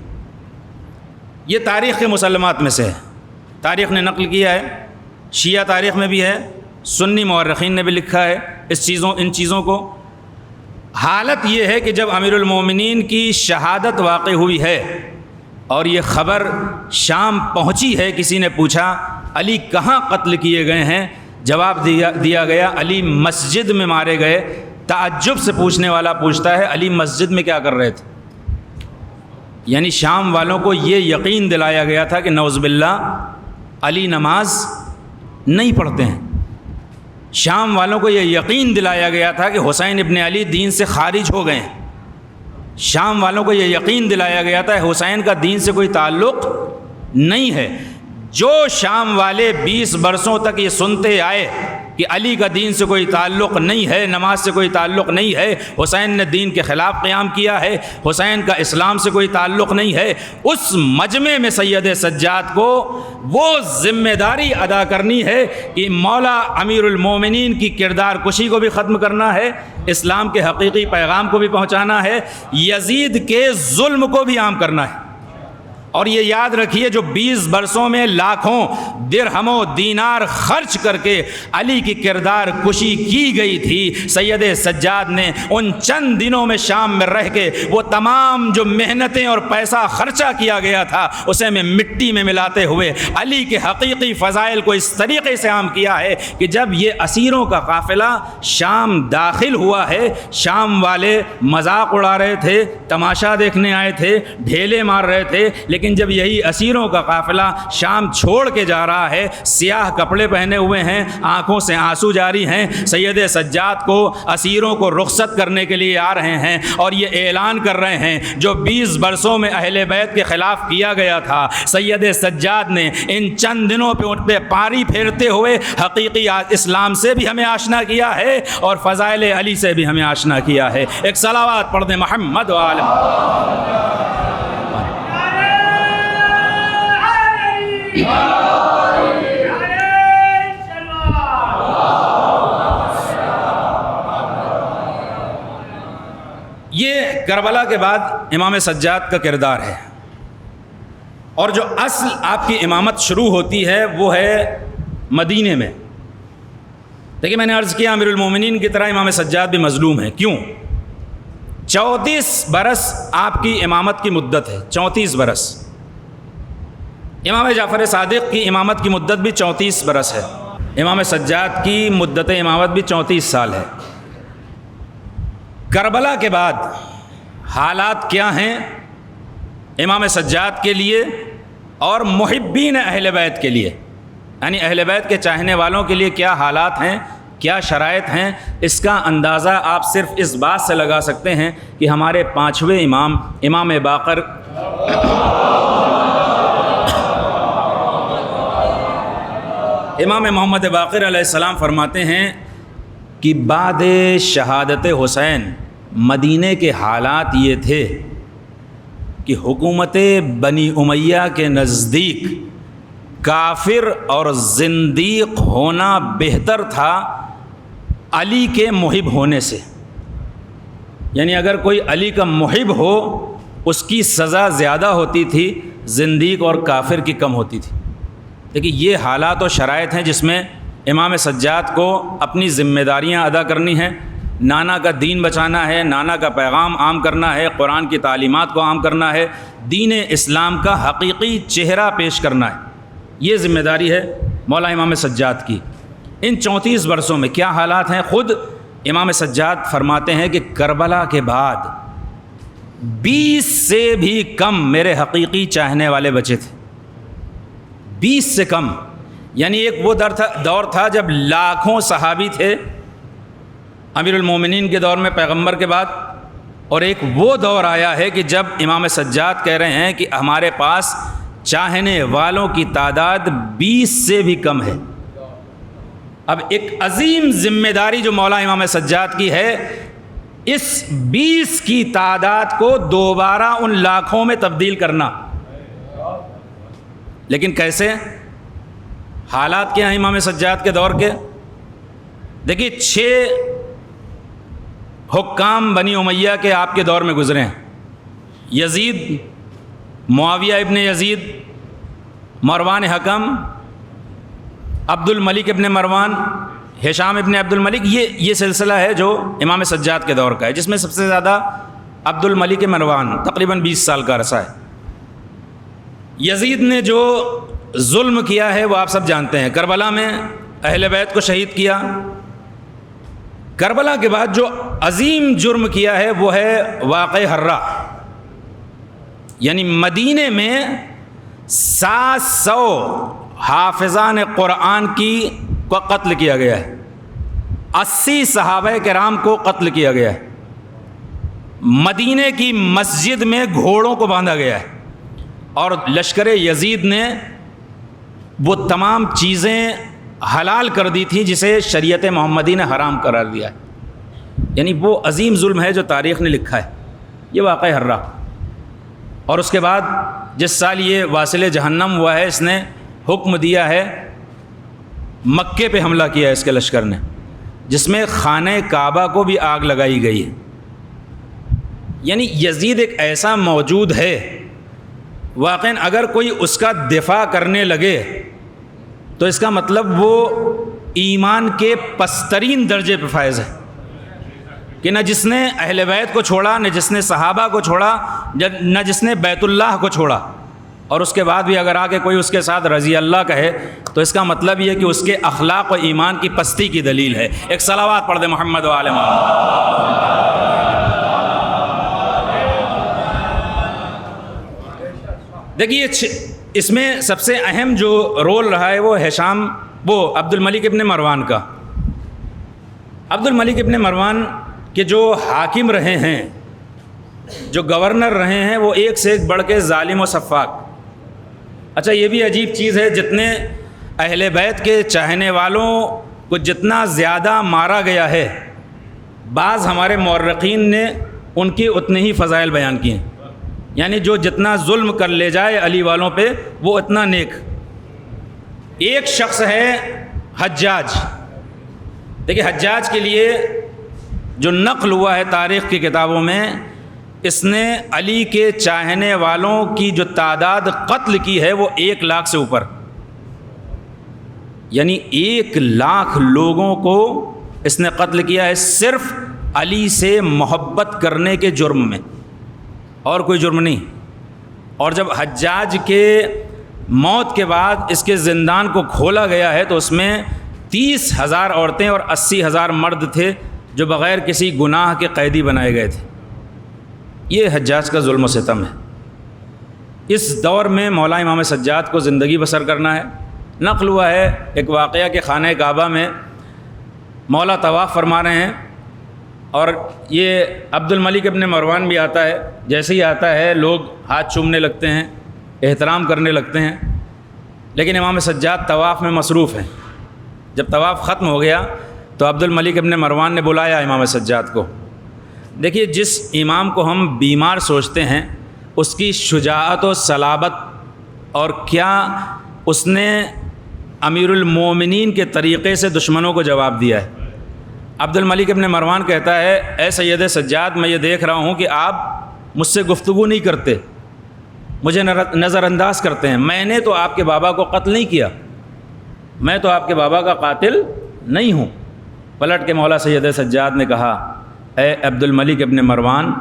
یہ تاریخ کے مسلمات میں سے ہے، تاریخ نے نقل کیا ہے، شیعہ تاریخ میں بھی ہے، سنی مورخین نے بھی لکھا ہے ان چیزوں کو۔ حالت یہ ہے کہ جب امیر المومنین کی شہادت واقع ہوئی ہے اور یہ خبر شام پہنچی ہے، کسی نے پوچھا علی کہاں قتل کیے گئے ہیں، جواب دیا گیا علی مسجد میں مارے گئے۔ تعجب سے پوچھنے والا پوچھتا ہے علی مسجد میں کیا کر رہے تھے؟ یعنی شام والوں کو یہ یقین دلایا گیا تھا کہ نعوذ باللہ علی نماز نہیں پڑھتے ہیں۔ شام والوں کو یہ یقین دلایا گیا تھا کہ حسین ابن علی دین سے خارج ہو گئے ہیں۔ شام والوں کو یہ یقین دلایا گیا تھا حسین کا دین سے کوئی تعلق نہیں ہے۔ جو شام والے 20 برسوں تک یہ سنتے آئے کہ علی کا دین سے کوئی تعلق نہیں ہے، نماز سے کوئی تعلق نہیں ہے، حسین نے دین کے خلاف قیام کیا ہے، حسین کا اسلام سے کوئی تعلق نہیں ہے، اس مجمع میں سید سجاد کو وہ ذمہ داری ادا کرنی ہے کہ مولا امیر المومنین کی کردار کشی کو بھی ختم کرنا ہے، اسلام کے حقیقی پیغام کو بھی پہنچانا ہے، یزید کے ظلم کو بھی عام کرنا ہے۔ اور یہ یاد رکھیے جو 20 برسوں میں لاکھوں درہم و دینار خرچ کر کے علی کی کردار کشی کی گئی تھی، سید سجاد نے ان چند دنوں میں شام میں رہ کے وہ تمام جو محنتیں اور پیسہ خرچہ کیا گیا تھا اسے میں مٹی میں ملاتے ہوئے علی کے حقیقی فضائل کو اس طریقے سے عام کیا ہے کہ جب یہ اسیروں کا قافلہ شام داخل ہوا ہے، شام والے مذاق اڑا رہے تھے، تماشا دیکھنے آئے تھے، ڈھیلے مار رہے تھے، لیکن جب یہی اسیروں کا قافلہ شام چھوڑ کے جا رہا ہے، سیاہ کپڑے پہنے ہوئے ہیں، آنکھوں سے آنسو جاری ہیں، سید سجاد کو اسیروں کو رخصت کرنے کے لیے آ رہے ہیں اور یہ اعلان کر رہے ہیں جو 20 برسوں میں اہل بیت کے خلاف کیا گیا تھا، سید سجاد نے ان چند دنوں پہ ان پہ پاری پھیرتے ہوئے حقیقی اسلام سے بھی ہمیں آشنا کیا ہے اور فضائل علی سے بھی ہمیں آشنا کیا ہے۔ ایک صلوات پڑھ دیں محمد و آل یہ کربلا کے بعد امام سجاد کا کردار ہے، اور جو اصل آپ کی امامت شروع ہوتی ہے وہ ہے مدینے میں. دیکھیے میں نے عرض کیا امیر المومنین کی طرح امام سجاد بھی مظلوم ہیں. کیوں؟ 34 برس آپ کی امامت کی مدت ہے. 34 برس. امام جعفر صادق کی امامت کی مدت بھی 34 برس ہے. امام سجاد کی مدت امامت بھی 34 سال ہے. کربلا کے بعد حالات کیا ہیں امام سجاد کے لیے اور محبین اہل بیت کے لیے، یعنی اہل بیت کے چاہنے والوں کے لیے کیا حالات ہیں، کیا شرائط ہیں، اس کا اندازہ آپ صرف اس بات سے لگا سکتے ہیں کہ ہمارے 5ویں امام امام باقر امام محمد باقر علیہ السلام فرماتے ہیں کہ بعد شہادت حسین مدینے کے حالات یہ تھے کہ حکومت بنی امیہ کے نزدیک کافر اور زندیق ہونا بہتر تھا علی کے محب ہونے سے. یعنی اگر کوئی علی کا محب ہو اس کی سزا زیادہ ہوتی تھی، زندیق اور کافر کی کم ہوتی تھی. دیکھیے یہ حالات و شرائط ہیں جس میں امام سجاد کو اپنی ذمہ داریاں ادا کرنی ہیں. نانا کا دین بچانا ہے، نانا کا پیغام عام کرنا ہے، قرآن کی تعلیمات کو عام کرنا ہے، دین اسلام کا حقیقی چہرہ پیش کرنا ہے. یہ ذمہ داری ہے مولا امام سجاد کی. ان 34 برسوں میں کیا حالات ہیں؟ خود امام سجاد فرماتے ہیں کہ کربلا کے بعد 20 سے بھی کم میرے حقیقی چاہنے والے بچے تھے. 20 سے کم. یعنی ایک وہ دور تھا جب لاکھوں صحابی تھے امیر المومنین کے دور میں پیغمبر کے بعد، اور ایک وہ دور آیا ہے کہ جب امام سجاد کہہ رہے ہیں کہ ہمارے پاس چاہنے والوں کی تعداد 20 سے بھی کم ہے. اب ایک عظیم ذمہ داری جو مولا امام سجاد کی ہے، اس 20 کی تعداد کو دوبارہ ان لاکھوں میں تبدیل کرنا. لیکن کیسے؟ حالات کیا ہیں امام سجاد کے دور کے؟ دیکھیے 6 حکام بنی امیہ کے آپ کے دور میں گزرے ہیں. یزید، معاویہ ابن یزید، مروان حکم، عبد الملک ابن مروان، ہشام ابن عبد الملک. یہ سلسلہ ہے جو امام سجاد کے دور کا ہے، جس میں سب سے زیادہ عبد الملک مروان تقریباً 20 سال کا عرصہ ہے. یزید نے جو ظلم کیا ہے وہ آپ سب جانتے ہیں. کربلا میں اہل بیت کو شہید کیا. کربلا کے بعد جو عظیم جرم کیا ہے وہ ہے واقعہ حرہ. یعنی مدینے میں 700 حافظان قرآن کو قتل کیا گیا ہے. 80 صحابہ کرام کو قتل کیا گیا ہے. مدینے کی مسجد میں گھوڑوں کو باندھا گیا ہے، اور لشکر یزید نے وہ تمام چیزیں حلال کر دی تھی جسے شریعت محمدی نے حرام قرار دیا ہے. یعنی وہ عظیم ظلم ہے جو تاریخ نے لکھا ہے، یہ واقعہ حرہ. اور اس کے بعد جس سال یہ واصل جہنم ہوا ہے، اس نے حکم دیا ہے، مکے پہ حملہ کیا ہے اس کے لشکر نے، جس میں خانہ کعبہ کو بھی آگ لگائی گئی ہے. یعنی یزید ایک ایسا موجود ہے واقعاً اگر کوئی اس کا دفاع کرنے لگے تو اس کا مطلب وہ ایمان کے پسترین درجے پہ فائز ہے کہ نہ جس نے اہل بیت کو چھوڑا، نہ جس نے صحابہ کو چھوڑا، نہ جس نے بیت اللہ کو چھوڑا، اور اس کے بعد بھی اگر آگے کوئی اس کے ساتھ رضی اللہ کہے تو اس کا مطلب یہ کہ اس کے اخلاق و ایمان کی پستی کی دلیل ہے. ایک صلوات پڑھ دے محمد و آل محمد. دیکھیے اس میں سب سے اہم جو رول رہا ہے وہ عبد الملک ابن مروان کا. عبد الملک ابن مروان کے جو حاکم رہے ہیں، جو گورنر رہے ہیں، وہ ایک سے ایک بڑھ کے ظالم و سفاک. اچھا یہ بھی عجیب چیز ہے، جتنے اہل بیت کے چاہنے والوں کو جتنا زیادہ مارا گیا ہے، بعض ہمارے مورخین نے ان کی اتنے ہی فضائل بیان کیے ہیں. یعنی جو جتنا ظلم کر لے جائے علی والوں پہ وہ اتنا نیک. ایک شخص ہے حجاج. دیکھیے حجاج کے لیے جو نقل ہوا ہے تاریخ کی کتابوں میں اس نے علی کے چاہنے والوں کی جو تعداد قتل کی ہے وہ 1 لاکھ سے اوپر، یعنی 1 لاکھ لوگوں کو اس نے قتل کیا ہے صرف علی سے محبت کرنے کے جرم میں، اور کوئی جرم نہیں۔ اور جب حجاج کے موت کے بعد اس کے زندان کو کھولا گیا ہے تو اس میں 30,000 عورتیں اور 80,000 مرد تھے جو بغیر کسی گناہ کے قیدی بنائے گئے تھے۔ یہ حجاج کا ظلم و ستم ہے۔ اس دور میں مولا امام سجاد کو زندگی بسر کرنا ہے۔ نقل ہوا ہے ایک واقعہ کہ خانہ کعبہ میں مولا طواف فرما رہے ہیں اور یہ عبد الملک ابن مروان بھی آتا ہے، جیسے ہی آتا ہے لوگ ہاتھ چومنے لگتے ہیں، احترام کرنے لگتے ہیں، لیکن امام سجاد طواف میں مصروف ہیں۔ جب طواف ختم ہو گیا تو عبد الملک ابن مروان نے بلایا امام سجاد کو۔ دیکھیے، جس امام کو ہم بیمار سوچتے ہیں اس کی شجاعت و صلابت، اور کیا اس نے امیر المومنین کے طریقے سے دشمنوں کو جواب دیا ہے۔ عبد الملک ابن مروان کہتا ہے، اے سید سجاد، میں یہ دیکھ رہا ہوں کہ آپ مجھ سے گفتگو نہیں کرتے، مجھے نظر انداز کرتے ہیں۔ میں نے تو آپ کے بابا کو قتل نہیں کیا، میں تو آپ کے بابا کا قاتل نہیں ہوں۔ پلٹ کے مولا سید سجاد نے کہا، اے عبد الملک ابن مروان،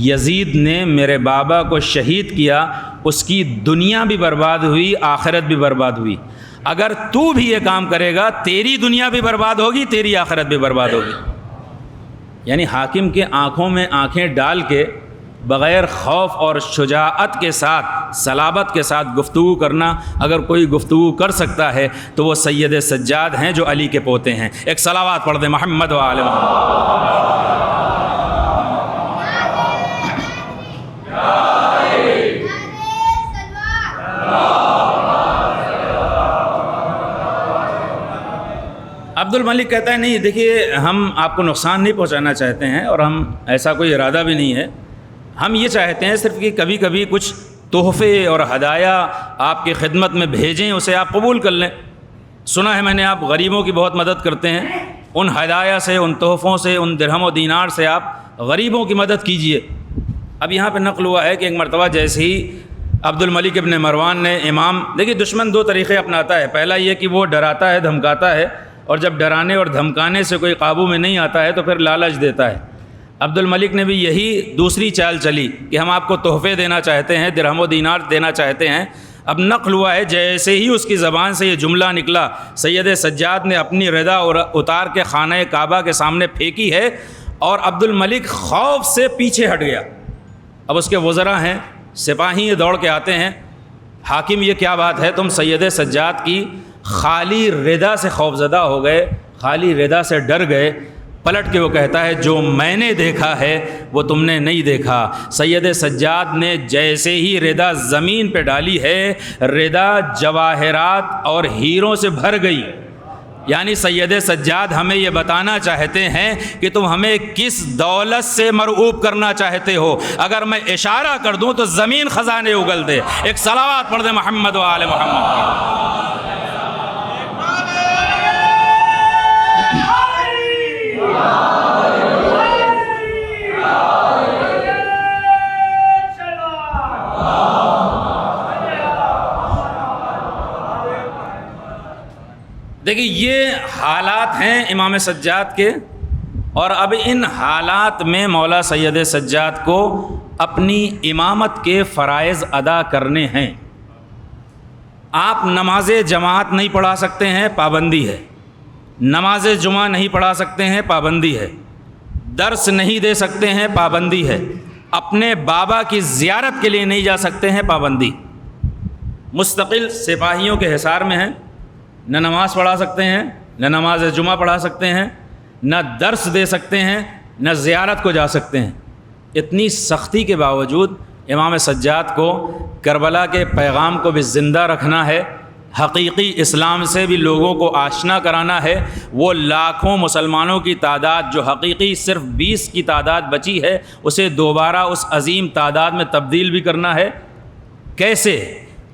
یزید نے میرے بابا کو شہید کیا، اس کی دنیا بھی برباد ہوئی، آخرت بھی برباد ہوئی۔ اگر تو بھی یہ کام کرے گا تیری دنیا بھی برباد ہوگی، تیری آخرت بھی برباد ہوگی۔ یعنی حاکم کے آنکھوں میں آنکھیں ڈال کے بغیر خوف اور شجاعت کے ساتھ، صلابت کے ساتھ گفتگو کرنا، اگر کوئی گفتگو کر سکتا ہے تو وہ سید سجاد ہیں جو علی کے پوتے ہیں۔ ایک صلوات پڑھ دیں محمد و آل محمد۔ عبد الملک کہتا ہے، نہیں دیکھیے، ہم آپ کو نقصان نہیں پہنچانا چاہتے ہیں اور ہم ایسا کوئی ارادہ بھی نہیں ہے، ہم یہ چاہتے ہیں صرف کہ کبھی کبھی کچھ تحفے اور ہدایہ آپ کی خدمت میں بھیجیں، اسے آپ قبول کر لیں۔ سنا ہے میں نے آپ غریبوں کی بہت مدد کرتے ہیں، ان ہدایہ سے، ان تحفوں سے، ان درہم و دینار سے آپ غریبوں کی مدد کیجئے۔ اب یہاں پہ نقل ہوا ہے کہ ایک مرتبہ جیسے ہی عبد الملک ابن مروان نے امام، دیکھیے دشمن 2 طریقے اپناتا ہے۔ پہلا یہ کہ وہ ڈراتا ہے، دھمکاتا ہے، اور جب ڈرانے اور دھمکانے سے کوئی قابو میں نہیں آتا ہے تو پھر لالچ دیتا ہے۔ عبد الملک نے بھی یہی دوسری چال چلی کہ ہم آپ کو تحفے دینا چاہتے ہیں، درہم و دینار دینا چاہتے ہیں۔ اب نقل ہوا ہے جیسے ہی اس کی زبان سے یہ جملہ نکلا، سید سجاد نے اپنی ردا اور اتار کے خانہ کعبہ کے سامنے پھینکی ہے اور عبد الملک خوف سے پیچھے ہٹ گیا۔ اب اس کے وزراء ہیں، سپاہی دوڑ کے آتے ہیں، حاکم یہ کیا بات ہے، تم سید سجاد کی خالی ردا سے خوفزدہ ہو گئے، خالی ردا سے ڈر گئے۔ پلٹ کے وہ کہتا ہے، جو میں نے دیکھا ہے وہ تم نے نہیں دیکھا۔ سید سجاد نے جیسے ہی ردا زمین پہ ڈالی ہے، ردا جواہرات اور ہیروں سے بھر گئی۔ یعنی سید سجاد ہمیں یہ بتانا چاہتے ہیں کہ تم ہمیں کس دولت سے مرعوب کرنا چاہتے ہو، اگر میں اشارہ کر دوں تو زمین خزانے اگل دے۔ ایک صلوات پڑھ دے محمد و آل محمد۔ دیکھیے یہ حالات ہیں امام سجاد کے، اور اب ان حالات میں مولا سید سجاد کو اپنی امامت کے فرائض ادا کرنے ہیں۔ آپ نماز جماعت نہیں پڑھا سکتے ہیں، پابندی ہے۔ نماز جمعہ نہیں پڑھا سکتے ہیں، پابندی ہے۔ درس نہیں دے سکتے ہیں، پابندی ہے۔ اپنے بابا کی زیارت کے لیے نہیں جا سکتے ہیں، پابندی۔ مستقل سپاہیوں کے حصار میں ہیں، نہ نماز پڑھا سکتے ہیں، نہ نماز جمعہ پڑھا سکتے ہیں، نہ درس دے سکتے ہیں، نہ زیارت کو جا سکتے ہیں۔ اتنی سختی کے باوجود امام سجاد کو کربلا کے پیغام کو بھی زندہ رکھنا ہے، حقیقی اسلام سے بھی لوگوں کو آشنا کرانا ہے۔ وہ لاکھوں مسلمانوں کی تعداد جو حقیقی صرف 20 کی تعداد بچی ہے، اسے دوبارہ اس عظیم تعداد میں تبدیل بھی کرنا ہے۔ کیسے،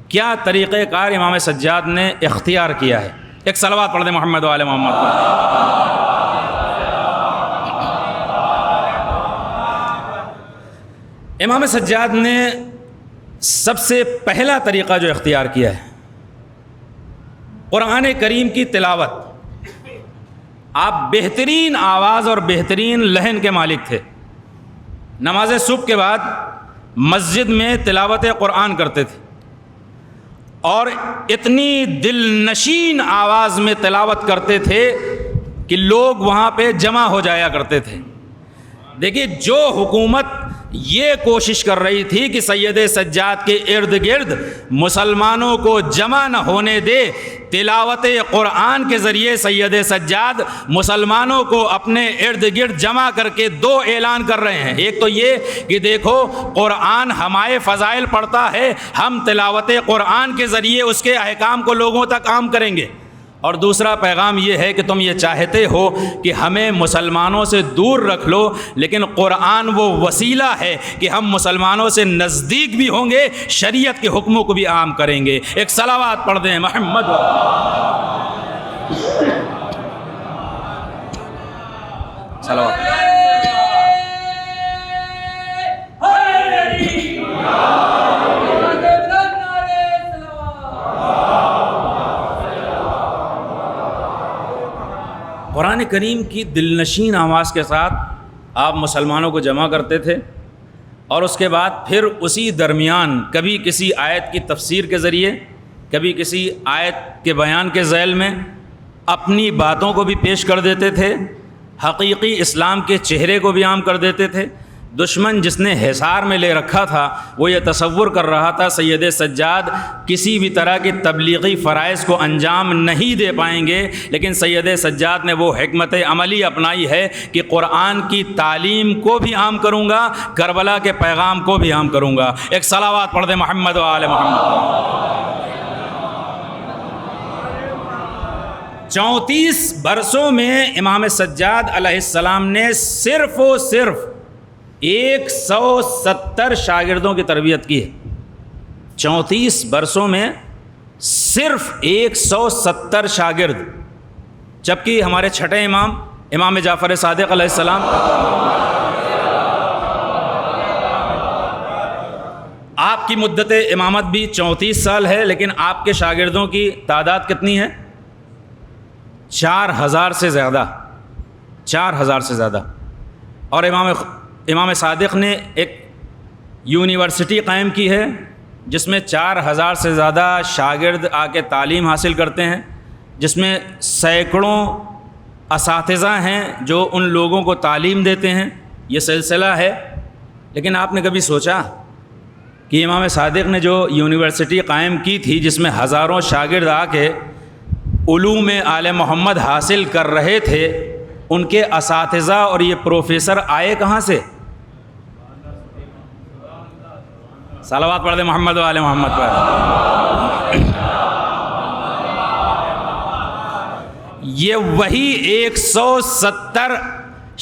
کیا طریقہ کار امام سجاد نے اختیار کیا ہے؟ ایک صلوات پڑھ دیں محمد و آل محمد۔ امام سجاد نے سب سے پہلا طریقہ جو اختیار کیا ہے قرآن کریم کی تلاوت. آپ بہترین آواز اور بہترین لہن کے مالک تھے. نماز صبح کے بعد مسجد میں تلاوت قرآن کرتے تھے اور اتنی دل نشین آواز میں تلاوت کرتے تھے کہ لوگ وہاں پہ جمع ہو جایا کرتے تھے. دیکھیے جو حکومت یہ کوشش کر رہی تھی کہ سید سجاد کے ارد گرد مسلمانوں کو جمع نہ ہونے دے، تلاوت قرآن کے ذریعے سید سجاد مسلمانوں کو اپنے ارد گرد جمع کر کے دو اعلان کر رہے ہیں. ایک تو یہ کہ دیکھو قرآن ہمارے فضائل پڑھتا ہے، ہم تلاوت قرآن کے ذریعے اس کے احکام کو لوگوں تک عام کریں گے، اور دوسرا پیغام یہ ہے کہ تم یہ چاہتے ہو کہ ہمیں مسلمانوں سے دور رکھ لو، لیکن قرآن وہ وسیلہ ہے کہ ہم مسلمانوں سے نزدیک بھی ہوں گے، شریعت کے حکموں کو بھی عام کریں گے. ایک صلوات پڑھ دیں محمد. صلوات. قرآن کریم کی دلنشین آواز کے ساتھ آپ مسلمانوں کو جمع کرتے تھے، اور اس کے بعد پھر اسی درمیان کبھی کسی آیت کی تفسیر کے ذریعے، کبھی کسی آیت کے بیان کے ذیل میں اپنی باتوں کو بھی پیش کر دیتے تھے، حقیقی اسلام کے چہرے کو بھی عام کر دیتے تھے. دشمن جس نے حصار میں لے رکھا تھا وہ یہ تصور کر رہا تھا سید سجاد کسی بھی طرح کی تبلیغی فرائض کو انجام نہیں دے پائیں گے، لیکن سید سجاد نے وہ حکمت عملی اپنائی ہے کہ قرآن کی تعلیم کو بھی عام کروں گا، کربلا کے پیغام کو بھی عام کروں گا. ایک صلوات پڑھ دیں محمد و آل محمد. 34 برسوں میں امام سجاد علیہ السلام نے صرف و صرف 170 شاگردوں کی تربیت کی ہے. 34 برسوں میں صرف 170 شاگرد، جبکہ ہمارے چھٹے امام امام جعفر صادق علیہ السلام آپ کی مدت امامت بھی 34 سال ہے، لیکن آپ کے شاگردوں کی تعداد کتنی ہے؟ 4000 سے زیادہ. 4000 سے زیادہ. اور امام صادق نے ایک یونیورسٹی قائم کی ہے جس میں 4000 سے زیادہ شاگرد آ کے تعلیم حاصل کرتے ہیں، جس میں سینکڑوں اساتذہ ہیں جو ان لوگوں کو تعلیم دیتے ہیں. یہ سلسلہ ہے. لیکن آپ نے کبھی سوچا کہ امام صادق نے جو یونیورسٹی قائم کی تھی جس میں ہزاروں شاگرد آ کے علوم آل محمد حاصل کر رہے تھے، ان کے اساتذہ اور یہ پروفیسر آئے کہاں سے؟ صلوات پڑھ دیں محمد و آل محمد پر. یہ وہی 170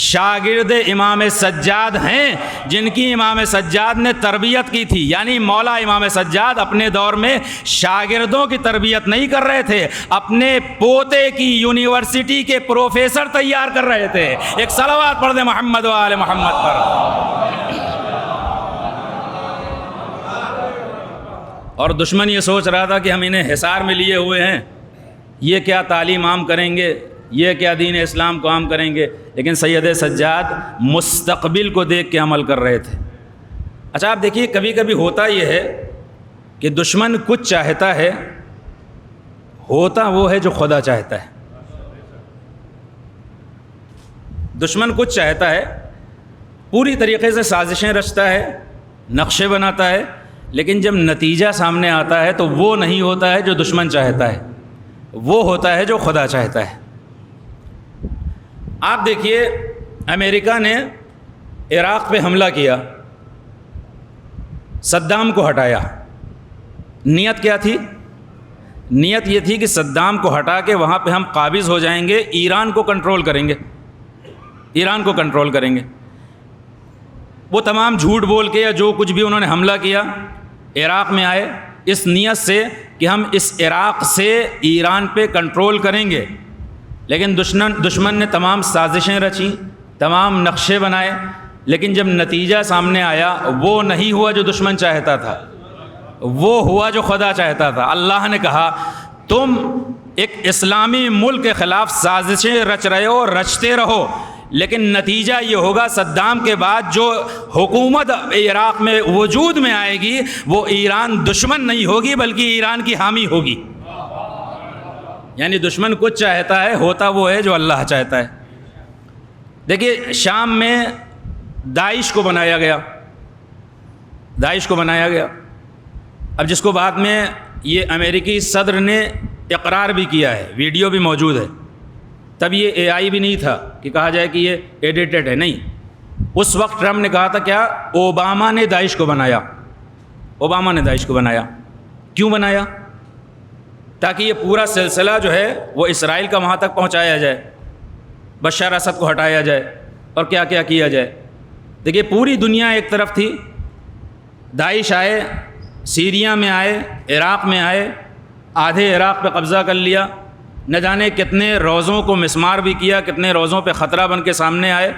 شاگرد امام سجاد ہیں جن کی امام سجاد نے تربیت کی تھی. یعنی مولا امام سجاد اپنے دور میں شاگردوں کی تربیت نہیں کر رہے تھے، اپنے پوتے کی یونیورسٹی کے پروفیسر تیار کر رہے تھے. ایک صلوات پڑھ دیں محمد و آل محمد پر. اور دشمن یہ سوچ رہا تھا کہ ہم انہیں حصار میں لیے ہوئے ہیں، یہ کیا تعلیم عام کریں گے، یہ کیا دین اسلام کو عام کریں گے، لیکن سید سجاد مستقبل کو دیکھ کے عمل کر رہے تھے. اچھا آپ دیکھیے کبھی کبھی ہوتا یہ ہے کہ دشمن کچھ چاہتا ہے، ہوتا وہ ہے جو خدا چاہتا ہے. دشمن کچھ چاہتا ہے، پوری طریقے سے سازشیں رچتا ہے، نقشے بناتا ہے، لیکن جب نتیجہ سامنے آتا ہے تو وہ نہیں ہوتا ہے جو دشمن چاہتا ہے، وہ ہوتا ہے جو خدا چاہتا ہے. آپ دیکھیے امریکہ نے عراق پہ حملہ کیا، صدام کو ہٹایا. نیت کیا تھی؟ نیت یہ تھی کہ صدام کو ہٹا کے وہاں پہ ہم قابض ہو جائیں گے، ایران کو کنٹرول کریں گے، ایران کو کنٹرول کریں گے. وہ تمام جھوٹ بول کے یا جو کچھ بھی انہوں نے حملہ کیا عراق میں آئے اس نیت سے کہ ہم اس عراق سے ایران پہ کنٹرول کریں گے. لیکن دشمن نے تمام سازشیں رچیں، تمام نقشے بنائے، لیکن جب نتیجہ سامنے آیا وہ نہیں ہوا جو دشمن چاہتا تھا، وہ ہوا جو خدا چاہتا تھا۔ اللہ نے کہا تم ایک اسلامی ملک کے خلاف سازشیں رچ رہے ہو، رچتے رہو، لیکن نتیجہ یہ ہوگا صدام کے بعد جو حکومت عراق میں وجود میں آئے گی وہ ایران دشمن نہیں ہوگی بلکہ ایران کی حامی ہوگی۔ یعنی دشمن کچھ چاہتا ہے، ہوتا وہ ہے جو اللہ چاہتا ہے۔ دیکھیے شام میں داعش کو بنایا گیا، داعش کو بنایا گیا، اب جس کو بعد میں یہ امریکی صدر نے اقرار بھی کیا ہے، ویڈیو بھی موجود ہے۔ تب یہ اے آئی بھی نہیں تھا کہ کہا جائے کہ یہ ایڈیٹڈ ہے، نہیں، اس وقت ٹرمپ نے کہا تھا کیا اوباما نے داعش کو بنایا، اوباما نے داعش کو بنایا۔ کیوں بنایا؟ تاکہ یہ پورا سلسلہ جو ہے وہ اسرائیل کا وہاں تک پہنچایا جائے، بشار اسد کو ہٹایا جائے اور کیا کیا کیا جائے۔ دیکھیے پوری دنیا ایک طرف تھی، داعش آئے، سیریا میں آئے، عراق میں آئے، آدھے عراق پہ قبضہ کر لیا، نہ جانے کتنے روزوں کو مسمار بھی کیا، کتنے روزوں پہ خطرہ بن کے سامنے آئے۔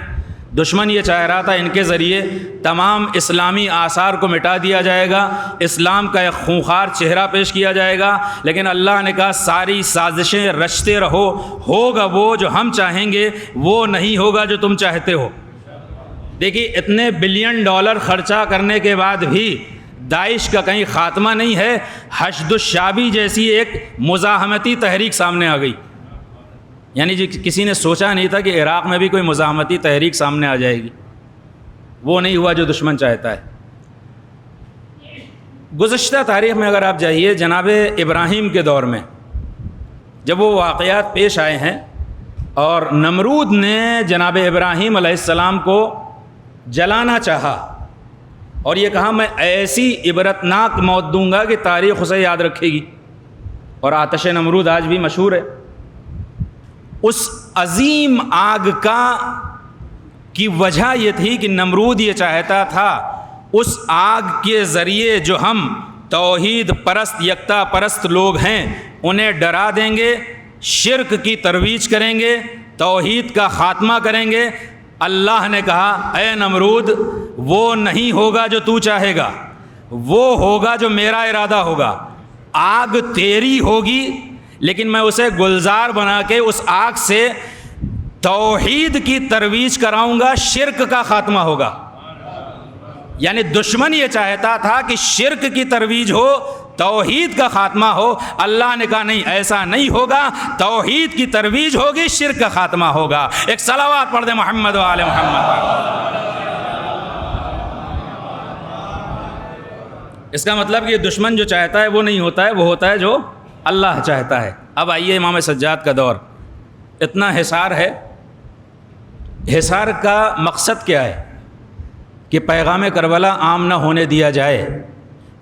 دشمن یہ چاہ رہا تھا ان کے ذریعے تمام اسلامی آثار کو مٹا دیا جائے گا، اسلام کا ایک خونخوار چہرہ پیش کیا جائے گا، لیکن اللہ نے کہا ساری سازشیں رچتے رہو، ہوگا وہ جو ہم چاہیں گے، وہ نہیں ہوگا جو تم چاہتے ہو۔ دیکھیے اتنے بلین ڈالر خرچہ کرنے کے بعد بھی داعش کا کہیں خاتمہ نہیں ہے۔ حشد الشعبی جیسی ایک مزاحمتی تحریک سامنے آ گئی، یعنی جی کسی نے سوچا نہیں تھا کہ عراق میں بھی کوئی مزاحمتی تحریک سامنے آ جائے گی، وہ نہیں ہوا جو دشمن چاہتا ہے۔ گزشتہ تاریخ میں اگر آپ جائیے جناب ابراہیم کے دور میں جب وہ واقعات پیش آئے ہیں اور نمرود نے جناب ابراہیم علیہ السلام کو جلانا چاہا اور یہ کہا میں ایسی عبرتناک موت دوں گا کہ تاریخ اسے یاد رکھے گی، اور آتش نمرود آج بھی مشہور ہے۔ اس عظیم آگ کی وجہ یہ تھی کہ نمرود یہ چاہتا تھا اس آگ کے ذریعے جو ہم توحید پرست یکتا پرست لوگ ہیں انہیں ڈرا دیں گے، شرک کی ترویج کریں گے، توحید کا خاتمہ کریں گے۔ اللہ نے کہا اے نمرود وہ نہیں ہوگا جو تو چاہے گا، وہ ہوگا جو میرا ارادہ ہوگا۔ آگ تیری ہوگی لیکن میں اسے گلزار بنا کے اس آگ سے توحید کی ترویج کراؤں گا، شرک کا خاتمہ ہوگا۔ یعنی دشمن یہ چاہتا تھا کہ شرک کی ترویج ہو، توحید کا خاتمہ ہو۔ اللہ نے کہا نہیں، ایسا نہیں ہوگا، توحید کی ترویج ہوگی، شرک کا خاتمہ ہوگا۔ ایک صلوات پڑھ دیں محمد و آل محمد۔ اس کا مطلب کہ دشمن جو چاہتا ہے وہ نہیں ہوتا ہے، وہ ہوتا ہے جو اللہ چاہتا ہے۔ اب آئیے امام سجاد کا دور، اتنا حصار ہے، حصار کا مقصد کیا ہے کہ پیغام کربلا عام نہ ہونے دیا جائے،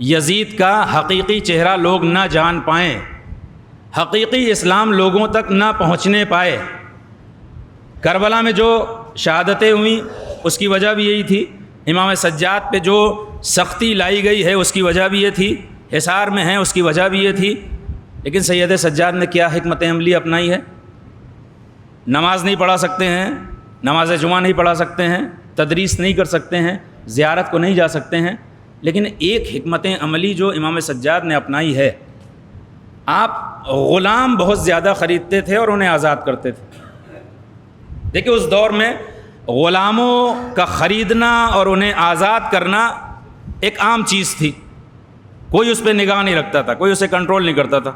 یزید کا حقیقی چہرہ لوگ نہ جان پائیں، حقیقی اسلام لوگوں تک نہ پہنچنے پائے۔ کربلا میں جو شہادتیں ہوئیں اس کی وجہ بھی یہی تھی، امام سجاد پہ جو سختی لائی گئی ہے اس کی وجہ بھی یہ تھی، حصار میں ہیں اس کی وجہ بھی یہ تھی۔ لیکن سید سجاد نے کیا حکمت عملی اپنائی ہے؟ نماز نہیں پڑھا سکتے ہیں، نماز جمعہ نہیں پڑھا سکتے ہیں، تدریس نہیں کر سکتے ہیں، زیارت کو نہیں جا سکتے ہیں، لیکن ایک حکمت عملی جو امام سجاد نے اپنائی ہے، آپ غلام بہت زیادہ خریدتے تھے اور انہیں آزاد کرتے تھے۔ دیکھیں اس دور میں غلاموں کا خریدنا اور انہیں آزاد کرنا ایک عام چیز تھی، کوئی اس پہ نگاہ نہیں رکھتا تھا، کوئی اسے کنٹرول نہیں کرتا تھا۔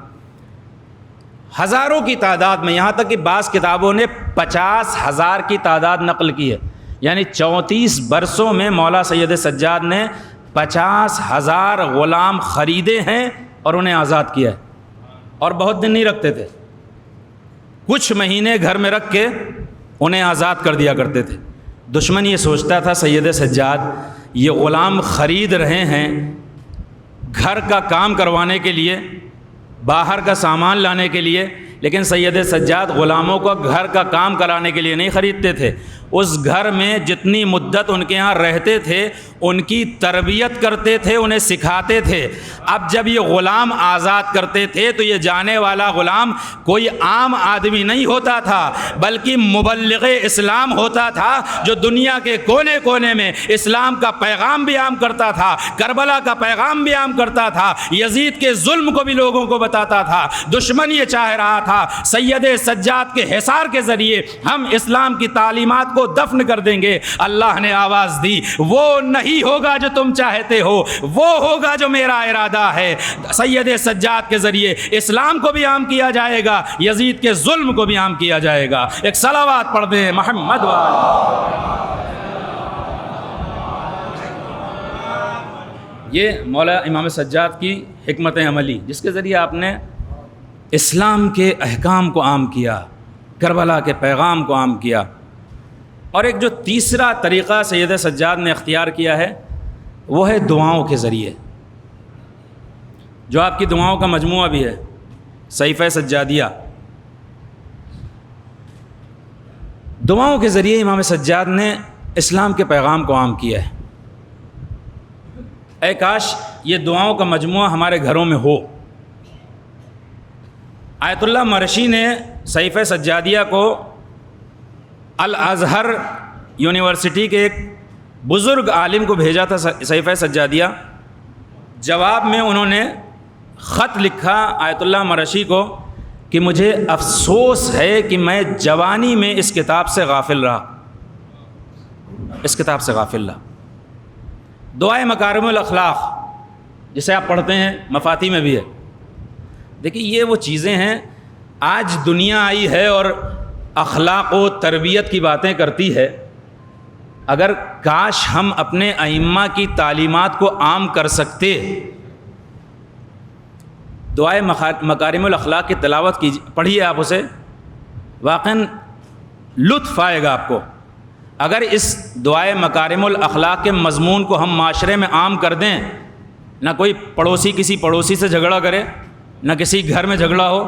ہزاروں کی تعداد میں، یہاں تک کہ بعض کتابوں نے 50,000 کی تعداد نقل کی ہے، یعنی 34 برسوں میں مولا سید سجاد نے 50,000 غلام خریدے ہیں اور انہیں آزاد کیا ہے، اور بہت دن نہیں رکھتے تھے، کچھ مہینے گھر میں رکھ کے انہیں آزاد کر دیا کرتے تھے۔ دشمن یہ سوچتا تھا سید سجاد یہ غلام خرید رہے ہیں گھر کا کام کروانے کے لیے، باہر کا سامان لانے کے لیے، لیکن سید سجاد غلاموں کو گھر کا کام کرانے کے لیے نہیں خریدتے تھے، اس گھر میں جتنی مدت ان کے یہاں رہتے تھے ان کی تربیت کرتے تھے، انہیں سکھاتے تھے۔ اب جب یہ غلام آزاد کرتے تھے تو یہ جانے والا غلام کوئی عام آدمی نہیں ہوتا تھا، بلکہ مبلغ اسلام ہوتا تھا، جو دنیا کے کونے کونے میں اسلام کا پیغام بھی عام کرتا تھا، کربلا کا پیغام بھی عام کرتا تھا، یزید کے ظلم کو بھی لوگوں کو بتاتا تھا۔ دشمن یہ چاہ رہا تھا سید سجاد کے حصار کے ذریعے ہم اسلام کی تعلیمات کو دفن کر دیں گے۔ اللہ نے آواز دی، وہ نہیں ہوگا جو تم چاہتے ہو، وہ ہوگا جو میرا ارادہ ہے۔ سید سجاد کے ذریعے اسلام کو بھی عام کیا جائے گا، یزید کے ظلم کو بھی عام کیا جائے گا۔ ایک صلوات پڑھ دیں محمد یہ مولا امام سجاد کی حکمت عملی، جس کے ذریعے آپ نے اسلام کے احکام کو عام کیا، کربلا کے پیغام کو عام کیا۔ اور ایک جو تیسرا طریقہ سید سجاد نے اختیار کیا ہے وہ ہے دعاؤں کے ذریعے، جو آپ کی دعاؤں کا مجموعہ بھی ہے، صحیفہ سجادیہ۔ دعاؤں کے ذریعے امام سجاد نے اسلام کے پیغام کو عام کیا ہے۔ اے کاش یہ دعاؤں کا مجموعہ ہمارے گھروں میں ہو۔ آیت اللہ مرشی نے صحیفہ سجادیہ کو الازہر یونیورسٹی کے ایک بزرگ عالم کو بھیجا تھا صحیفہ سجادیہ۔ جواب میں انہوں نے خط لکھا آیت اللہ مرشی کو کہ مجھے افسوس ہے کہ میں جوانی میں اس کتاب سے غافل رہا، اس کتاب سے غافل رہا۔ دعائے مکارم الاخلاق جسے آپ پڑھتے ہیں، مفاتی میں بھی ہے۔ دیکھیے یہ وہ چیزیں ہیں، آج دنیا آئی ہے اور اخلاق و تربیت کی باتیں کرتی ہے۔ اگر کاش ہم اپنے ائمہ کی تعلیمات کو عام کر سکتے۔ دعائے مکارم الاخلاق کی تلاوت پڑھیے آپ اسے، واقعاً لطف آئے گا آپ کو۔ اگر اس دعائے مکارم الاخلاق کے مضمون کو ہم معاشرے میں عام کر دیں، نہ کوئی پڑوسی کسی پڑوسی سے جھگڑا کرے، نہ کسی گھر میں جھگڑا ہو،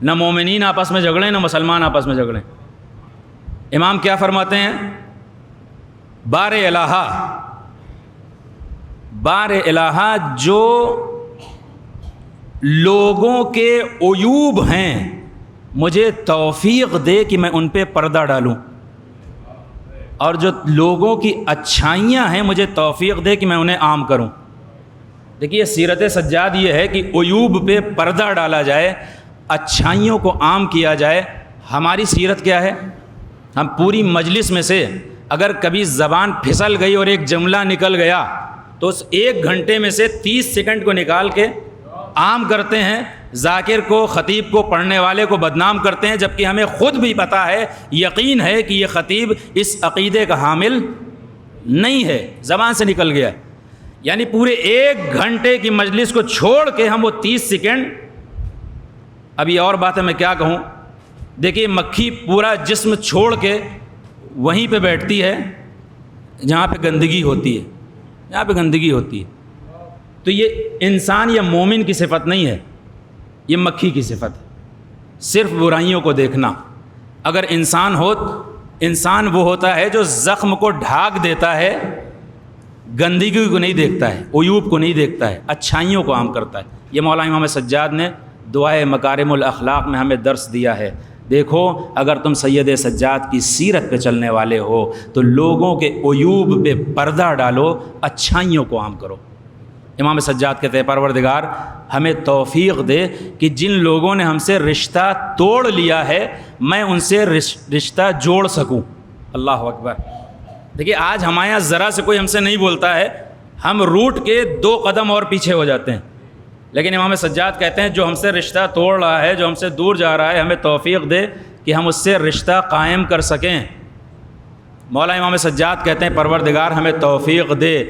نہ مومنین آپس میں جھگڑیں، نہ مسلمان آپس میں جھگڑیں۔ امام کیا فرماتے ہیں؟ بار الہا، بار الہا جو لوگوں کے عیوب ہیں مجھے توفیق دے کہ میں ان پہ پردہ ڈالوں، اور جو لوگوں کی اچھائیاں ہیں مجھے توفیق دے کہ میں انہیں عام کروں۔ دیکھیے سیرت سجاد یہ ہے کہ عیوب پہ پردہ ڈالا جائے، اچھائیوں کو عام کیا جائے۔ ہماری سیرت کیا ہے؟ ہم پوری مجلس میں سے اگر کبھی زبان پھسل گئی اور ایک جملہ نکل گیا تو اس 1 گھنٹے میں سے 30 سیکنڈ کو نکال کے عام کرتے ہیں، ذاکر کو، خطیب کو، پڑھنے والے کو بدنام کرتے ہیں، جبکہ ہمیں خود بھی پتہ ہے، یقین ہے کہ یہ خطیب اس عقیدے کا حامل نہیں ہے، زبان سے نکل گیا ہے۔ یعنی پورے 1 گھنٹے کی مجلس کو چھوڑ کے ہم وہ 30 سیکنڈ، ابھی اور بات ہے میں کیا کہوں۔ دیکھیے مکھی پورا جسم چھوڑ کے وہیں پہ بیٹھتی ہے جہاں پہ گندگی ہوتی ہے، جہاں پہ گندگی ہوتی ہے۔ تو یہ انسان یا مومن کی صفت نہیں ہے، یہ مکھی کی صفت ہے، صرف برائیوں کو دیکھنا۔ اگر انسان ہو، انسان وہ ہوتا ہے جو زخم کو ڈھانک دیتا ہے، گندگی کو نہیں دیکھتا ہے، عیوب کو نہیں دیکھتا ہے، اچھائیوں کو عام کرتا ہے۔ یہ مولا امام سجاد نے دعائے مکارم الاخلاق میں ہمیں درس دیا ہے۔ دیکھو اگر تم سید سجاد کی سیرت پہ چلنے والے ہو تو لوگوں کے عیوب پہ پردہ ڈالو، اچھائیوں کو عام کرو۔ امام سجاد کہتے ہیں پروردگار ہمیں توفیق دے کہ جن لوگوں نے ہم سے رشتہ توڑ لیا ہے میں ان سے رشتہ جوڑ سکوں۔ اللہ اکبر۔ دیکھیے آج ہمارے یہاں ذرا سے کوئی ہم سے نہیں بولتا ہے، ہم روٹ کے 2 قدم اور پیچھے ہو جاتے ہیں، لیکن امام سجاد کہتے ہیں جو ہم سے رشتہ توڑ رہا ہے، جو ہم سے دور جا رہا ہے، ہمیں توفیق دے کہ ہم اس سے رشتہ قائم کر سکیں۔ مولا امام سجاد کہتے ہیں پروردگار ہمیں توفیق دے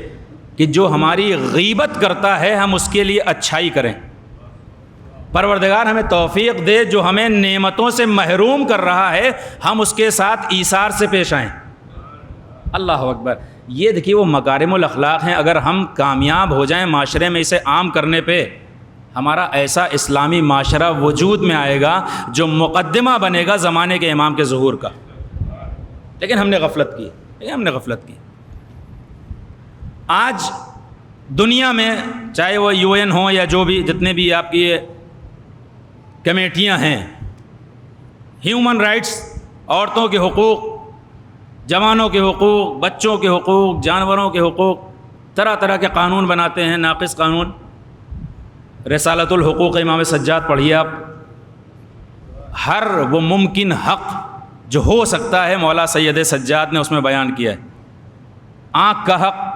کہ جو ہماری غیبت کرتا ہے ہم اس کے لیے اچھائی کریں۔ پروردگار ہمیں توفیق دے جو ہمیں نعمتوں سے محروم کر رہا ہے ہم اس کے ساتھ ایثار سے پیش آئیں۔ اللہ اکبر۔ یہ دیکھیے وہ مکارم الاخلاق ہیں، اگر ہم کامیاب ہو جائیں معاشرے میں اسے عام کرنے پہ، ہمارا ایسا اسلامی معاشرہ وجود میں آئے گا جو مقدمہ بنے گا زمانے کے امام کے ظہور کا۔ لیکن ہم نے غفلت کی. آج دنیا میں چاہے وہ UN ہوں یا جو بھی جتنے بھی آپ کی کمیٹیاں ہیں، ہیومن رائٹس، عورتوں کے حقوق، جوانوں کے حقوق، بچوں کے حقوق، جانوروں کے حقوق، طرح طرح کے قانون بناتے ہیں، ناقص قانون. رسالۃ الحقوق امام سجاد پڑھیے آپ. ہر وہ ممکن حق جو ہو سکتا ہے مولا سید سجاد نے اس میں بیان کیا ہے. آنکھ کا حق،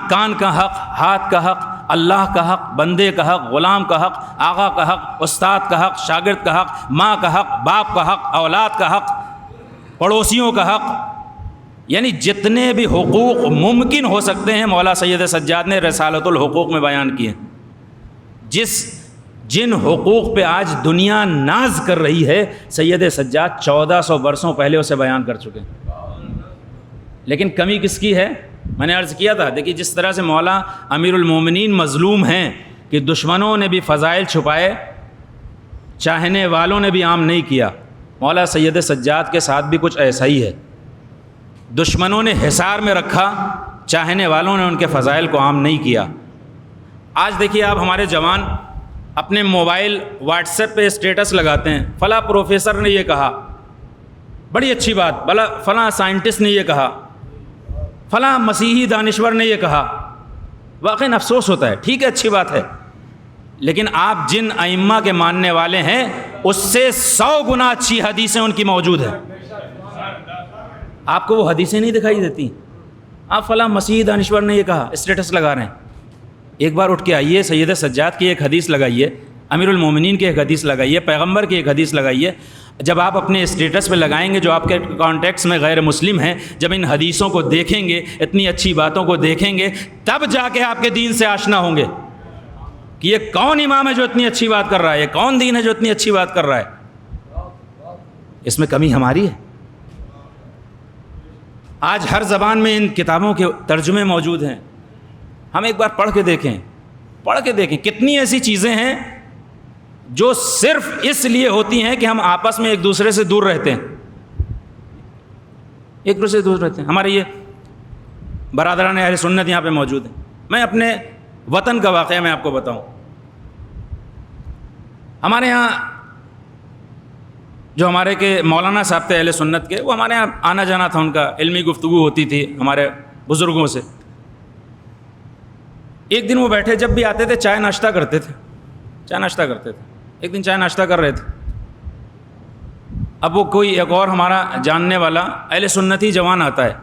کان کا حق، ہاتھ کا حق، اللہ کا حق، بندے کا حق، غلام کا حق، آقا کا حق، استاد کا حق، شاگرد کا حق، ماں کا حق، باپ کا حق، اولاد کا حق، پڑوسیوں کا حق. یعنی جتنے بھی حقوق ممکن ہو سکتے ہیں مولا سید سجاد نے رسالۃ الحقوق میں بیان کیے. جن حقوق پہ آج دنیا ناز کر رہی ہے سید سجاد 1400 برسوں پہلے اسے بیان کر چکے. لیکن کمی کس کی ہے؟ میں نے عرض کیا تھا، دیکھیے جس طرح سے مولا امیر المومنین مظلوم ہیں کہ دشمنوں نے بھی فضائل چھپائے، چاہنے والوں نے بھی عام نہیں کیا، مولا سید سجاد کے ساتھ بھی کچھ ایسا ہی ہے. دشمنوں نے حصار میں رکھا، چاہنے والوں نے ان کے فضائل کو عام نہیں کیا. آج دیکھیے آپ ہمارے جوان اپنے موبائل واٹس ایپ پہ اسٹیٹس لگاتے ہیں، فلاں پروفیسر نے یہ کہا، بڑی اچھی بات، فلاں سائنٹسٹ نے یہ کہا، فلاں مسیحی دانشور نے یہ کہا. واقعی افسوس ہوتا ہے. ٹھیک ہے، اچھی بات ہے، لیکن آپ جن ائمہ کے ماننے والے ہیں اس سے 100 گنا اچھی حدیثیں ان کی موجود ہیں. آپ کو وہ حدیثیں نہیں دکھائی دیتی. آپ فلاں مسیحی دانشور نے یہ کہا اسٹیٹس لگا رہے ہیں. ایک بار اٹھ کے آئیے، سید سجاد کی ایک حدیث لگائیے، امیر المومنین کی ایک حدیث لگائیے، پیغمبر کی ایک حدیث لگائیے. جب آپ اپنے اسٹیٹس پہ لگائیں گے جو آپ کے کانٹیکٹس میں غیر مسلم ہیں، جب ان حدیثوں کو دیکھیں گے، اتنی اچھی باتوں کو دیکھیں گے، تب جا کے آپ کے دین سے آشنا ہوں گے کہ یہ کون امام ہے جو اتنی اچھی بات کر رہا ہے، یہ کون دین ہے جو اتنی اچھی بات کر رہا ہے. اس میں کمی ہماری ہے. آج ہر زبان میں ان کتابوں کے ترجمے موجود ہیں. ہم ایک بار پڑھ کے دیکھیں کتنی ایسی چیزیں ہیں جو صرف اس لیے ہوتی ہیں کہ ہم آپس میں ایک دوسرے سے دور رہتے ہیں. ہمارے یہ برادران اہل سنت یہاں پہ موجود ہیں. میں اپنے وطن کا واقعہ میں آپ کو بتاؤں. ہمارے یہاں جو ہمارے کے مولانا صاحب تھے اہل سنت کے، وہ ہمارے یہاں آنا جانا تھا، ان کا علمی گفتگو ہوتی تھی ہمارے بزرگوں سے. ایک دن وہ بیٹھے، جب بھی آتے تھے چائے ناشتہ کرتے تھے. ایک دن چائے ناشتہ کر رہے تھے. اب وہ کوئی ایک اور ہمارا جاننے والا اہل سنتی جوان آتا ہے،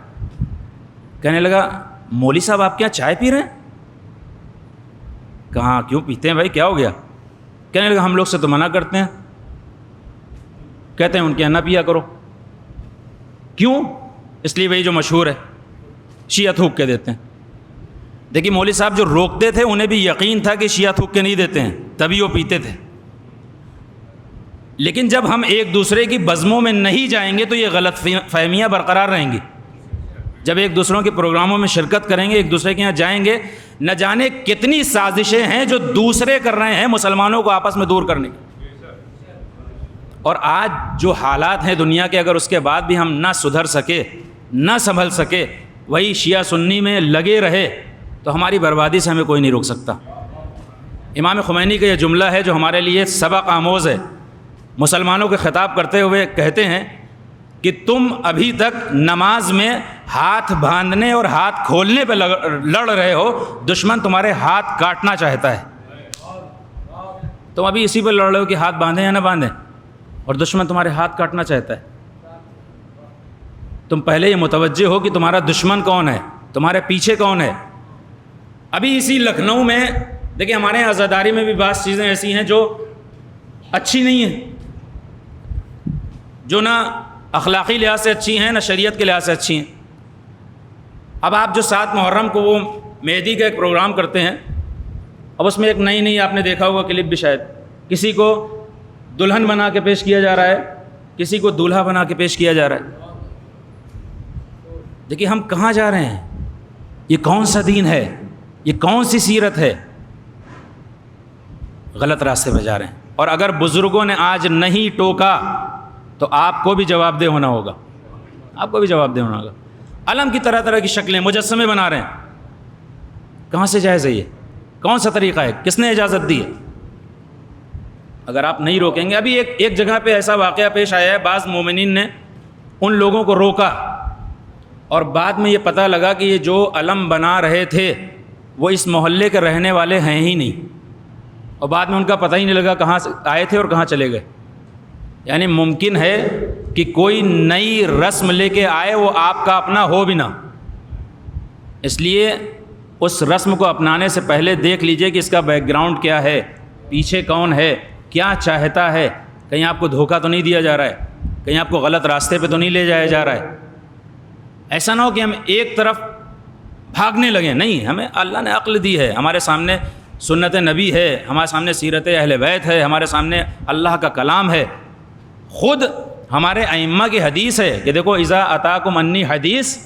کہنے لگا مولوی صاحب آپ کے یہاں چائے پی رہے ہیں؟ کہاں کیوں پیتے ہیں بھائی، کیا ہو گیا؟ کہنے لگا ہم لوگ سے تو منع کرتے ہیں، کہتے ہیں ان کے یہاں نہ پیا کرو. کیوں؟ اس لیے وہی جو مشہور ہے، شیعہ تھوک کے دیتے ہیں. دیکھیے مولوی صاحب جو روکتے تھے انہیں بھی یقین تھا کہ شیعہ تھوک کے نہیں دیتے ہیں، تبھی وہ پیتے تھے. لیکن جب ہم ایک دوسرے کی بزموں میں نہیں جائیں گے تو یہ غلط فہمیاں برقرار رہیں گی. جب ایک دوسروں کے پروگراموں میں شرکت کریں گے، ایک دوسرے کے یہاں جائیں گے، نہ جانے کتنی سازشیں ہیں جو دوسرے کر رہے ہیں مسلمانوں کو آپس میں دور کرنے کی. اور آج جو حالات ہیں دنیا کے، اگر اس کے بعد بھی ہم نہ سدھر سکے، نہ سنبھل سکے، وہی شیعہ سنی میں لگے رہے، تو ہماری بربادی سے ہمیں کوئی نہیں روک سکتا. امام خمینی کا یہ جملہ ہے جو ہمارے لیے سبق آموز ہے. مسلمانوں کے خطاب کرتے ہوئے کہتے ہیں کہ تم ابھی تک نماز میں ہاتھ باندھنے اور ہاتھ کھولنے پہ لڑ رہے ہو، دشمن تمہارے ہاتھ کاٹنا چاہتا ہے. تم ابھی اسی پہ لڑ رہے ہو کہ ہاتھ باندھیں یا نہ باندھیں، اور دشمن تمہارے ہاتھ کاٹنا چاہتا ہے. تم پہلے یہ متوجہ ہو کہ تمہارا دشمن کون ہے، تمہارے پیچھے کون ہے. ابھی اسی لکھنؤ میں دیکھیں، ہمارے یہاں عزاداری میں بھی بعض چیزیں ایسی ہیں جو اچھی نہیں ہیں، جو نہ اخلاقی لحاظ سے اچھی ہیں نہ شریعت کے لحاظ سے اچھی ہیں. اب آپ جو 7 محرم کو وہ مہدی کا ایک پروگرام کرتے ہیں، اب اس میں ایک نئی آپ نے دیکھا ہوگا کلپ بھی، شاید کسی کو دلہن بنا کے پیش کیا جا رہا ہے، کسی کو دولہا بنا کے پیش کیا جا رہا ہے. دیکھیے ہم کہاں جا رہے ہیں، یہ کون سا دین ہے، یہ کون سی سیرت ہے؟ غلط راستے پہ جا رہے ہیں. اور اگر بزرگوں نے آج نہیں ٹوکا تو آپ کو بھی جواب دہ ہونا ہوگا. آپ کو بھی جواب دینا ہوگا. علم کی طرح طرح کی شکلیں مجسمے بنا رہے ہیں, کہاں سے جائز ہے یہ؟ کون سا طریقہ ہے؟ کس نے اجازت دی ہے؟ اگر آپ نہیں روکیں گے. ابھی ایک جگہ پہ ایسا واقعہ پیش آیا ہے, بعض مومنین نے ان لوگوں کو روکا اور بعد میں یہ پتہ لگا کہ یہ جو علم بنا رہے تھے وہ اس محلے کے رہنے والے ہیں ہی نہیں, اور بعد میں ان کا پتہ ہی نہیں لگا کہاں سے آئے تھے اور کہاں چلے گئے. یعنی ممکن ہے کہ کوئی نئی رسم لے کے آئے, وہ آپ کا اپنا ہو بھی نہ. اس لیے اس رسم کو اپنانے سے پہلے دیکھ لیجئے کہ اس کا بیک گراؤنڈ کیا ہے, پیچھے کون ہے, کیا چاہتا ہے, کہیں آپ کو دھوکہ تو نہیں دیا جا رہا ہے, کہیں آپ کو غلط راستے پہ تو نہیں لے جایا جا رہا ہے. ایسا نہ ہو کہ ہم ایک طرف بھاگنے لگیں. نہیں, ہمیں اللہ نے عقل دی ہے, ہمارے سامنے سنت نبی ہے, ہمارے سامنے سیرت اہل بیت ہے, ہمارے سامنے اللہ کا کلام ہے, خود ہمارے ائمہ کی حدیث ہے کہ دیکھو اذا اتاکم انی حدیث,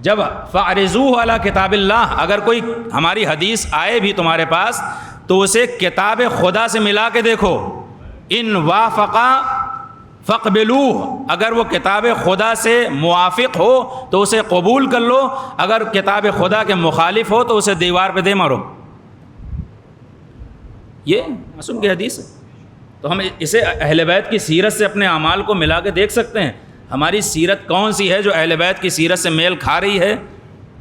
جب فاعرضوہ علی کتاب اللہ, اگر کوئی ہماری حدیث آئے بھی تمہارے پاس تو اسے کتاب خدا سے ملا کے دیکھو. ان وافقا فقبلوہ, اگر وہ کتاب خدا سے موافق ہو تو اسے قبول کر لو, اگر کتاب خدا کے مخالف ہو تو اسے دیوار پہ دے مارو. یہ معصوم کی حدیث ہے. تو ہم اسے اہل بیت کی سیرت سے اپنے اعمال کو ملا کے دیکھ سکتے ہیں. ہماری سیرت کون سی ہے جو اہل بیت کی سیرت سے میل کھا رہی ہے,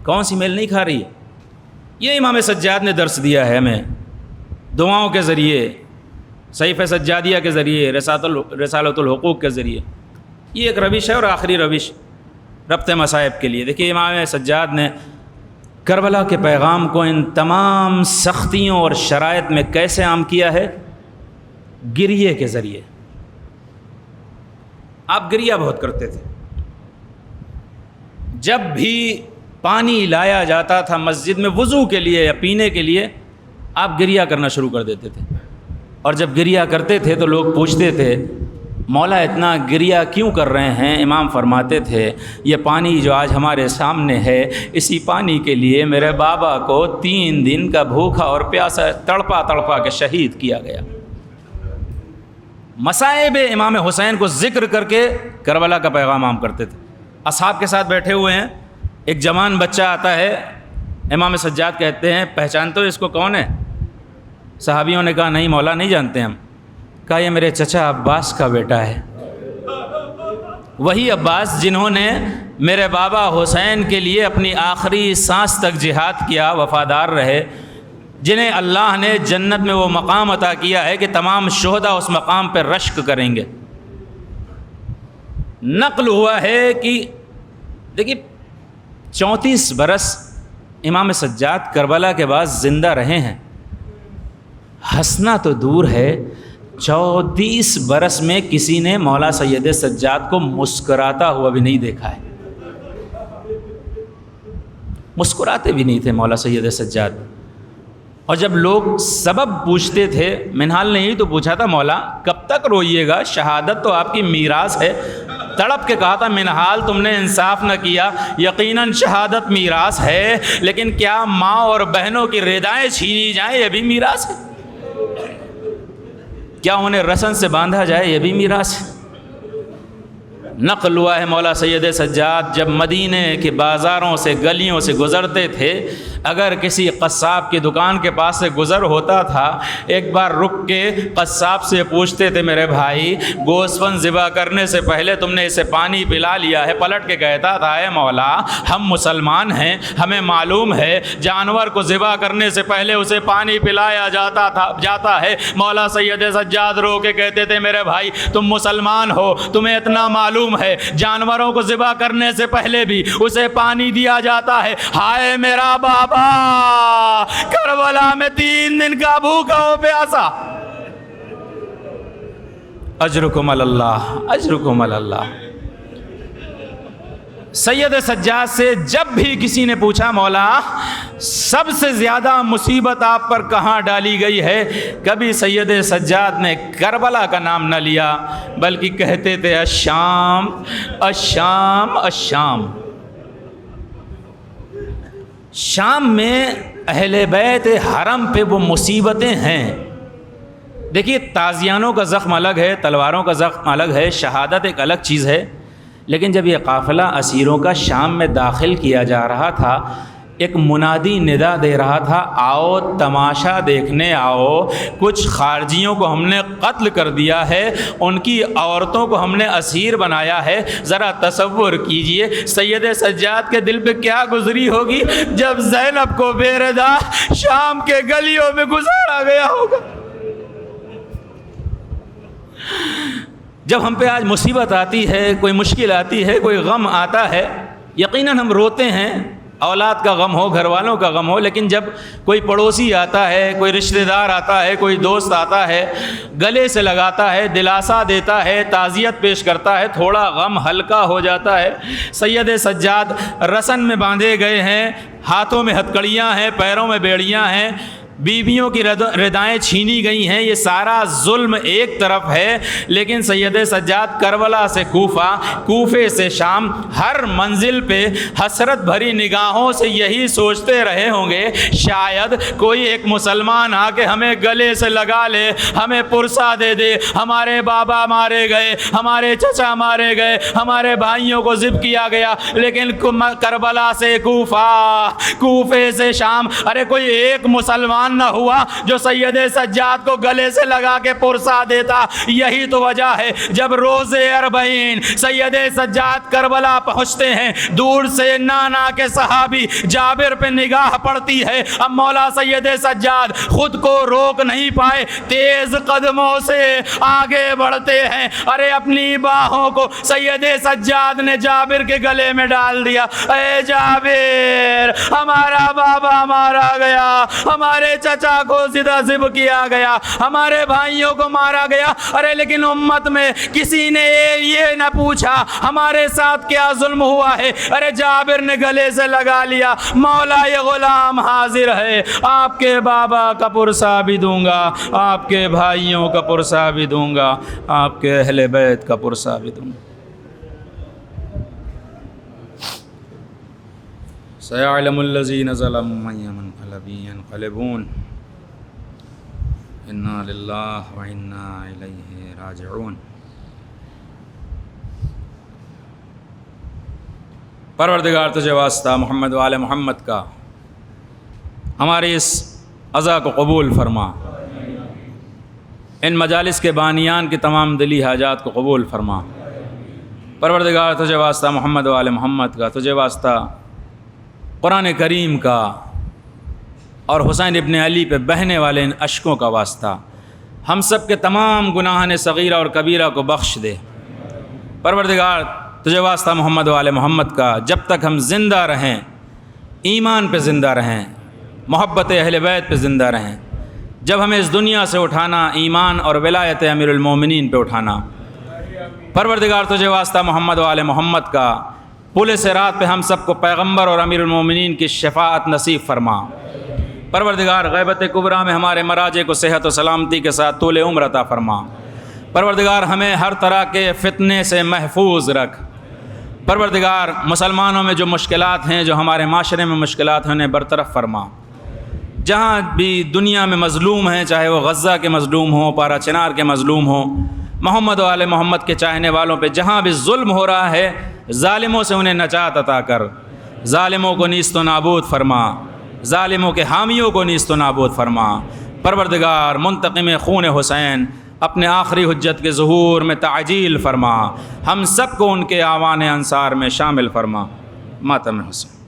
کون سی میل نہیں کھا رہی ہے. یہ امام سجاد نے درس دیا ہے ہمیں دعاؤں کے ذریعے, صحیفہ سجادیہ کے ذریعے, رسالۃ الحقوق کے ذریعے. یہ ایک روش ہے, اور آخری روش ربط مصائب کے لیے. دیکھیے امام سجاد نے کربلا کے پیغام کو ان تمام سختیوں اور شرائط میں کیسے عام کیا ہے؟ گریے کے ذریعے. آپ گریہ بہت کرتے تھے. جب بھی پانی لایا جاتا تھا مسجد میں وضو کے لیے یا پینے کے لیے, آپ گریہ کرنا شروع کر دیتے تھے. اور جب گریہ کرتے تھے تو لوگ پوچھتے تھے مولا اتنا گریہ کیوں کر رہے ہیں؟ امام فرماتے تھے یہ پانی جو آج ہمارے سامنے ہے, اسی پانی کے لیے میرے بابا کو 3 دن کا بھوکا اور پیاسا تڑپا تڑپا کے شہید کیا گیا. مصائب امام حسین کو ذکر کر کے کربلا کا پیغام عام کرتے تھے. اصحاب کے ساتھ بیٹھے ہوئے ہیں, ایک جوان بچہ آتا ہے, امام سجاد کہتے ہیں پہچانتے ہو اس کو کون ہے؟ صحابیوں نے کہا نہیں مولا نہیں جانتے ہم. کہا یہ میرے چچا عباس کا بیٹا ہے. وہی عباس جنہوں نے میرے بابا حسین کے لیے اپنی آخری سانس تک جہاد کیا, وفادار رہے, جنہیں اللہ نے جنت میں وہ مقام عطا کیا ہے کہ تمام شہداء اس مقام پہ رشک کریں گے. نقل ہوا ہے کہ دیکھیے 34 برس امام سجاد کربلا کے بعد زندہ رہے ہیں. ہنسنا تو دور ہے, 34 برس میں کسی نے مولا سید سجاد کو مسکراتا ہوا بھی نہیں دیکھا ہے. مسکراتے بھی نہیں تھے مولا سید سجاد. اور جب لوگ سبب پوچھتے تھے, منہال نے ہی تو پوچھا تھا مولا کب تک روئیے گا, شہادت تو آپ کی میراث ہے. تڑپ کے کہا تھا منہال تم نے انصاف نہ کیا, یقیناً شہادت میراث ہے, لیکن کیا ماں اور بہنوں کی ردائیں چھینی جائیں یہ بھی میراث ہے؟ کیا انہیں رسن سے باندھا جائے یہ بھی میراث ہے؟ نقل ہوا ہے مولا سید سجاد جب مدینے کے بازاروں سے گلیوں سے گزرتے تھے, اگر کسی قصاب کی دکان کے پاس سے گزر ہوتا تھا, ایک بار رک کے قصاب سے پوچھتے تھے میرے بھائی گوسفند ذبح کرنے سے پہلے تم نے اسے پانی پلا لیا ہے؟ پلٹ کے کہتا تھا اے مولا ہم مسلمان ہیں, ہمیں معلوم ہے جانور کو ذبح کرنے سے پہلے اسے پانی پلایا جاتا ہے. مولا سید سجاد رو کے کہتے تھے میرے بھائی تم مسلمان ہو, تمہیں اتنا معلوم ہے جانوروں کو ذبح کرنے سے پہلے بھی اسے پانی دیا جاتا ہے. ہائے میرا بابا کربلا میں 3 دن کا بھوکا ہو پیاسا. اجرکم اللہ, اجرکم اللہ. سید سجاد سے جب بھی کسی نے پوچھا مولا سب سے زیادہ مصیبت آپ پر کہاں ڈالی گئی ہے, کبھی سید سجاد نے کربلا کا نام نہ لیا, بلکہ کہتے تھے الشام الشام الشام. شام میں اہل بیت حرم پہ وہ مصیبتیں ہیں. دیکھیے تازیانوں کا زخم الگ ہے, تلواروں کا زخم الگ ہے, شہادت ایک الگ چیز ہے. لیکن جب یہ قافلہ اسیروں کا شام میں داخل کیا جا رہا تھا، ایک منادی ندا دے رہا تھا، آؤ تماشا دیکھنے آؤ، کچھ خارجیوں کو ہم نے قتل کر دیا ہے، ان کی عورتوں کو ہم نے اسیر بنایا ہے۔ ذرا تصور کیجئے سید سجاد کے دل پہ کیا گزری ہوگی جب زینب کو بے ردا شام کے گلیوں میں گزارا گیا ہوگا۔ جب ہم پہ آج مصیبت آتی ہے، کوئی مشکل آتی ہے، کوئی غم آتا ہے، یقیناً ہم روتے ہیں، اولاد کا غم ہو، گھر والوں کا غم ہو، لیکن جب کوئی پڑوسی آتا ہے، کوئی رشتہ دار آتا ہے، کوئی دوست آتا ہے، گلے سے لگاتا ہے، دلاسا دیتا ہے، تعزیت پیش کرتا ہے، تھوڑا غم ہلکا ہو جاتا ہے۔ سید سجاد رسن میں باندھے گئے ہیں، ہاتھوں میں ہتھکڑیاں ہیں، پیروں میں بیڑیاں ہیں، بیویوں کی ردائیں چھینی گئی ہیں، یہ سارا ظلم ایک طرف ہے، لیکن سید سجاد کربلا سے کوفہ، کوفے سے شام، ہر منزل پہ حسرت بھری نگاہوں سے یہی سوچتے رہے ہوں گے، شاید کوئی ایک مسلمان آ کے ہمیں گلے سے لگا لے، ہمیں پرسہ دے دے، ہمارے بابا مارے گئے، ہمارے چچا مارے گئے، ہمارے بھائیوں کو ذبح کیا گیا، لیکن کربلا سے کوفہ، کوفے سے شام، ارے کوئی ایک مسلمان نہ ہوا جو سید سجاد کو گلے سے لگا کے پرسا دیتا۔ یہی تو وجہ ہے جب روز اربعین سید سجاد کربلا پہنچتے ہیں، دور سے نانا کے صحابی جابر پہ نگاہ پڑتی ہے، اب مولا سید سجاد خود کو روک نہیں پائے، تیز قدموں سے آگے بڑھتے ہیں، ارے اپنی باہوں کو سید سجاد نے جابر کے گلے میں ڈال دیا۔ اے جابر، ہمارا بابا مارا گیا، ہمارے چچا کو سیدھا ذبح کیا گیا، ہمارے بھائیوں کو مارا گیا، ارے لیکن امت میں کسی نے یہ نہ پوچھا ہمارے ساتھ کیا ظلم ہوا ہے، ارے جابر نے گلے سے لگا لیا، مولا یہ غلام حاضر ہے، آپ کے بابا کا پرسہ بھی دوں گا، آپ کے بھائیوں کا پرسہ بھی دوں گا، آپ کے اہل بیت کا پرسہ بھی دوں گا۔ سيعلم الذين ظلموا أي منقلب ينقلبون إنا لله وإنا إليه راجعون۔ پروردگار تجھے واسطہ محمد و آل محمد کا ہماری اس عزا کو قبول فرما، ان مجالس کے بانیان کی تمام دلی حاجات کو قبول فرما۔ پروردگار تجھے واسطہ محمد و آل محمد کا، تجھے واسطہ قرآن کریم کا اور حسین ابن علی پہ بہنے والے ان اشکوں کا واسطہ، ہم سب کے تمام گناہان صغیرہ اور کبیرہ کو بخش دے۔ پروردگار تجھے واسطہ محمد و آل محمد کا، جب تک ہم زندہ رہیں، ایمان پہ زندہ رہیں، محبت اہل بیت پہ زندہ رہیں، جب ہمیں اس دنیا سے اٹھانا، ایمان اور ولایت امیر المومنین پہ اٹھانا۔ پروردگار تجھے واسطہ محمد و آل محمد کا، پل صراط پہ ہم سب کو پیغمبر اور امیر المومنین کی شفاعت نصیب فرما۔ پروردگار غیبت کبریٰ میں ہمارے مراجع کو صحت و سلامتی کے ساتھ طول عمر عطا فرما۔ پروردگار ہمیں ہر طرح کے فتنے سے محفوظ رکھ۔ پروردگار مسلمانوں میں جو مشکلات ہیں، جو ہمارے معاشرے میں مشکلات ہیں، انہیں برطرف فرما۔ جہاں بھی دنیا میں مظلوم ہیں، چاہے وہ غزہ کے مظلوم ہوں، پارا چنار کے مظلوم ہوں، محمد و آل محمد کے چاہنے والوں پہ جہاں بھی ظلم ہو رہا ہے، ظالموں سے انہیں نجات عطا کر، ظالموں کو نیست و نابود فرما، ظالموں کے حامیوں کو نیست و نابود فرما۔ پروردگار منتقم خون حسین اپنے آخری حجت کے ظہور میں تعجیل فرما، ہم سب کو ان کے آوان انصار میں شامل فرما۔ ماتم حسین۔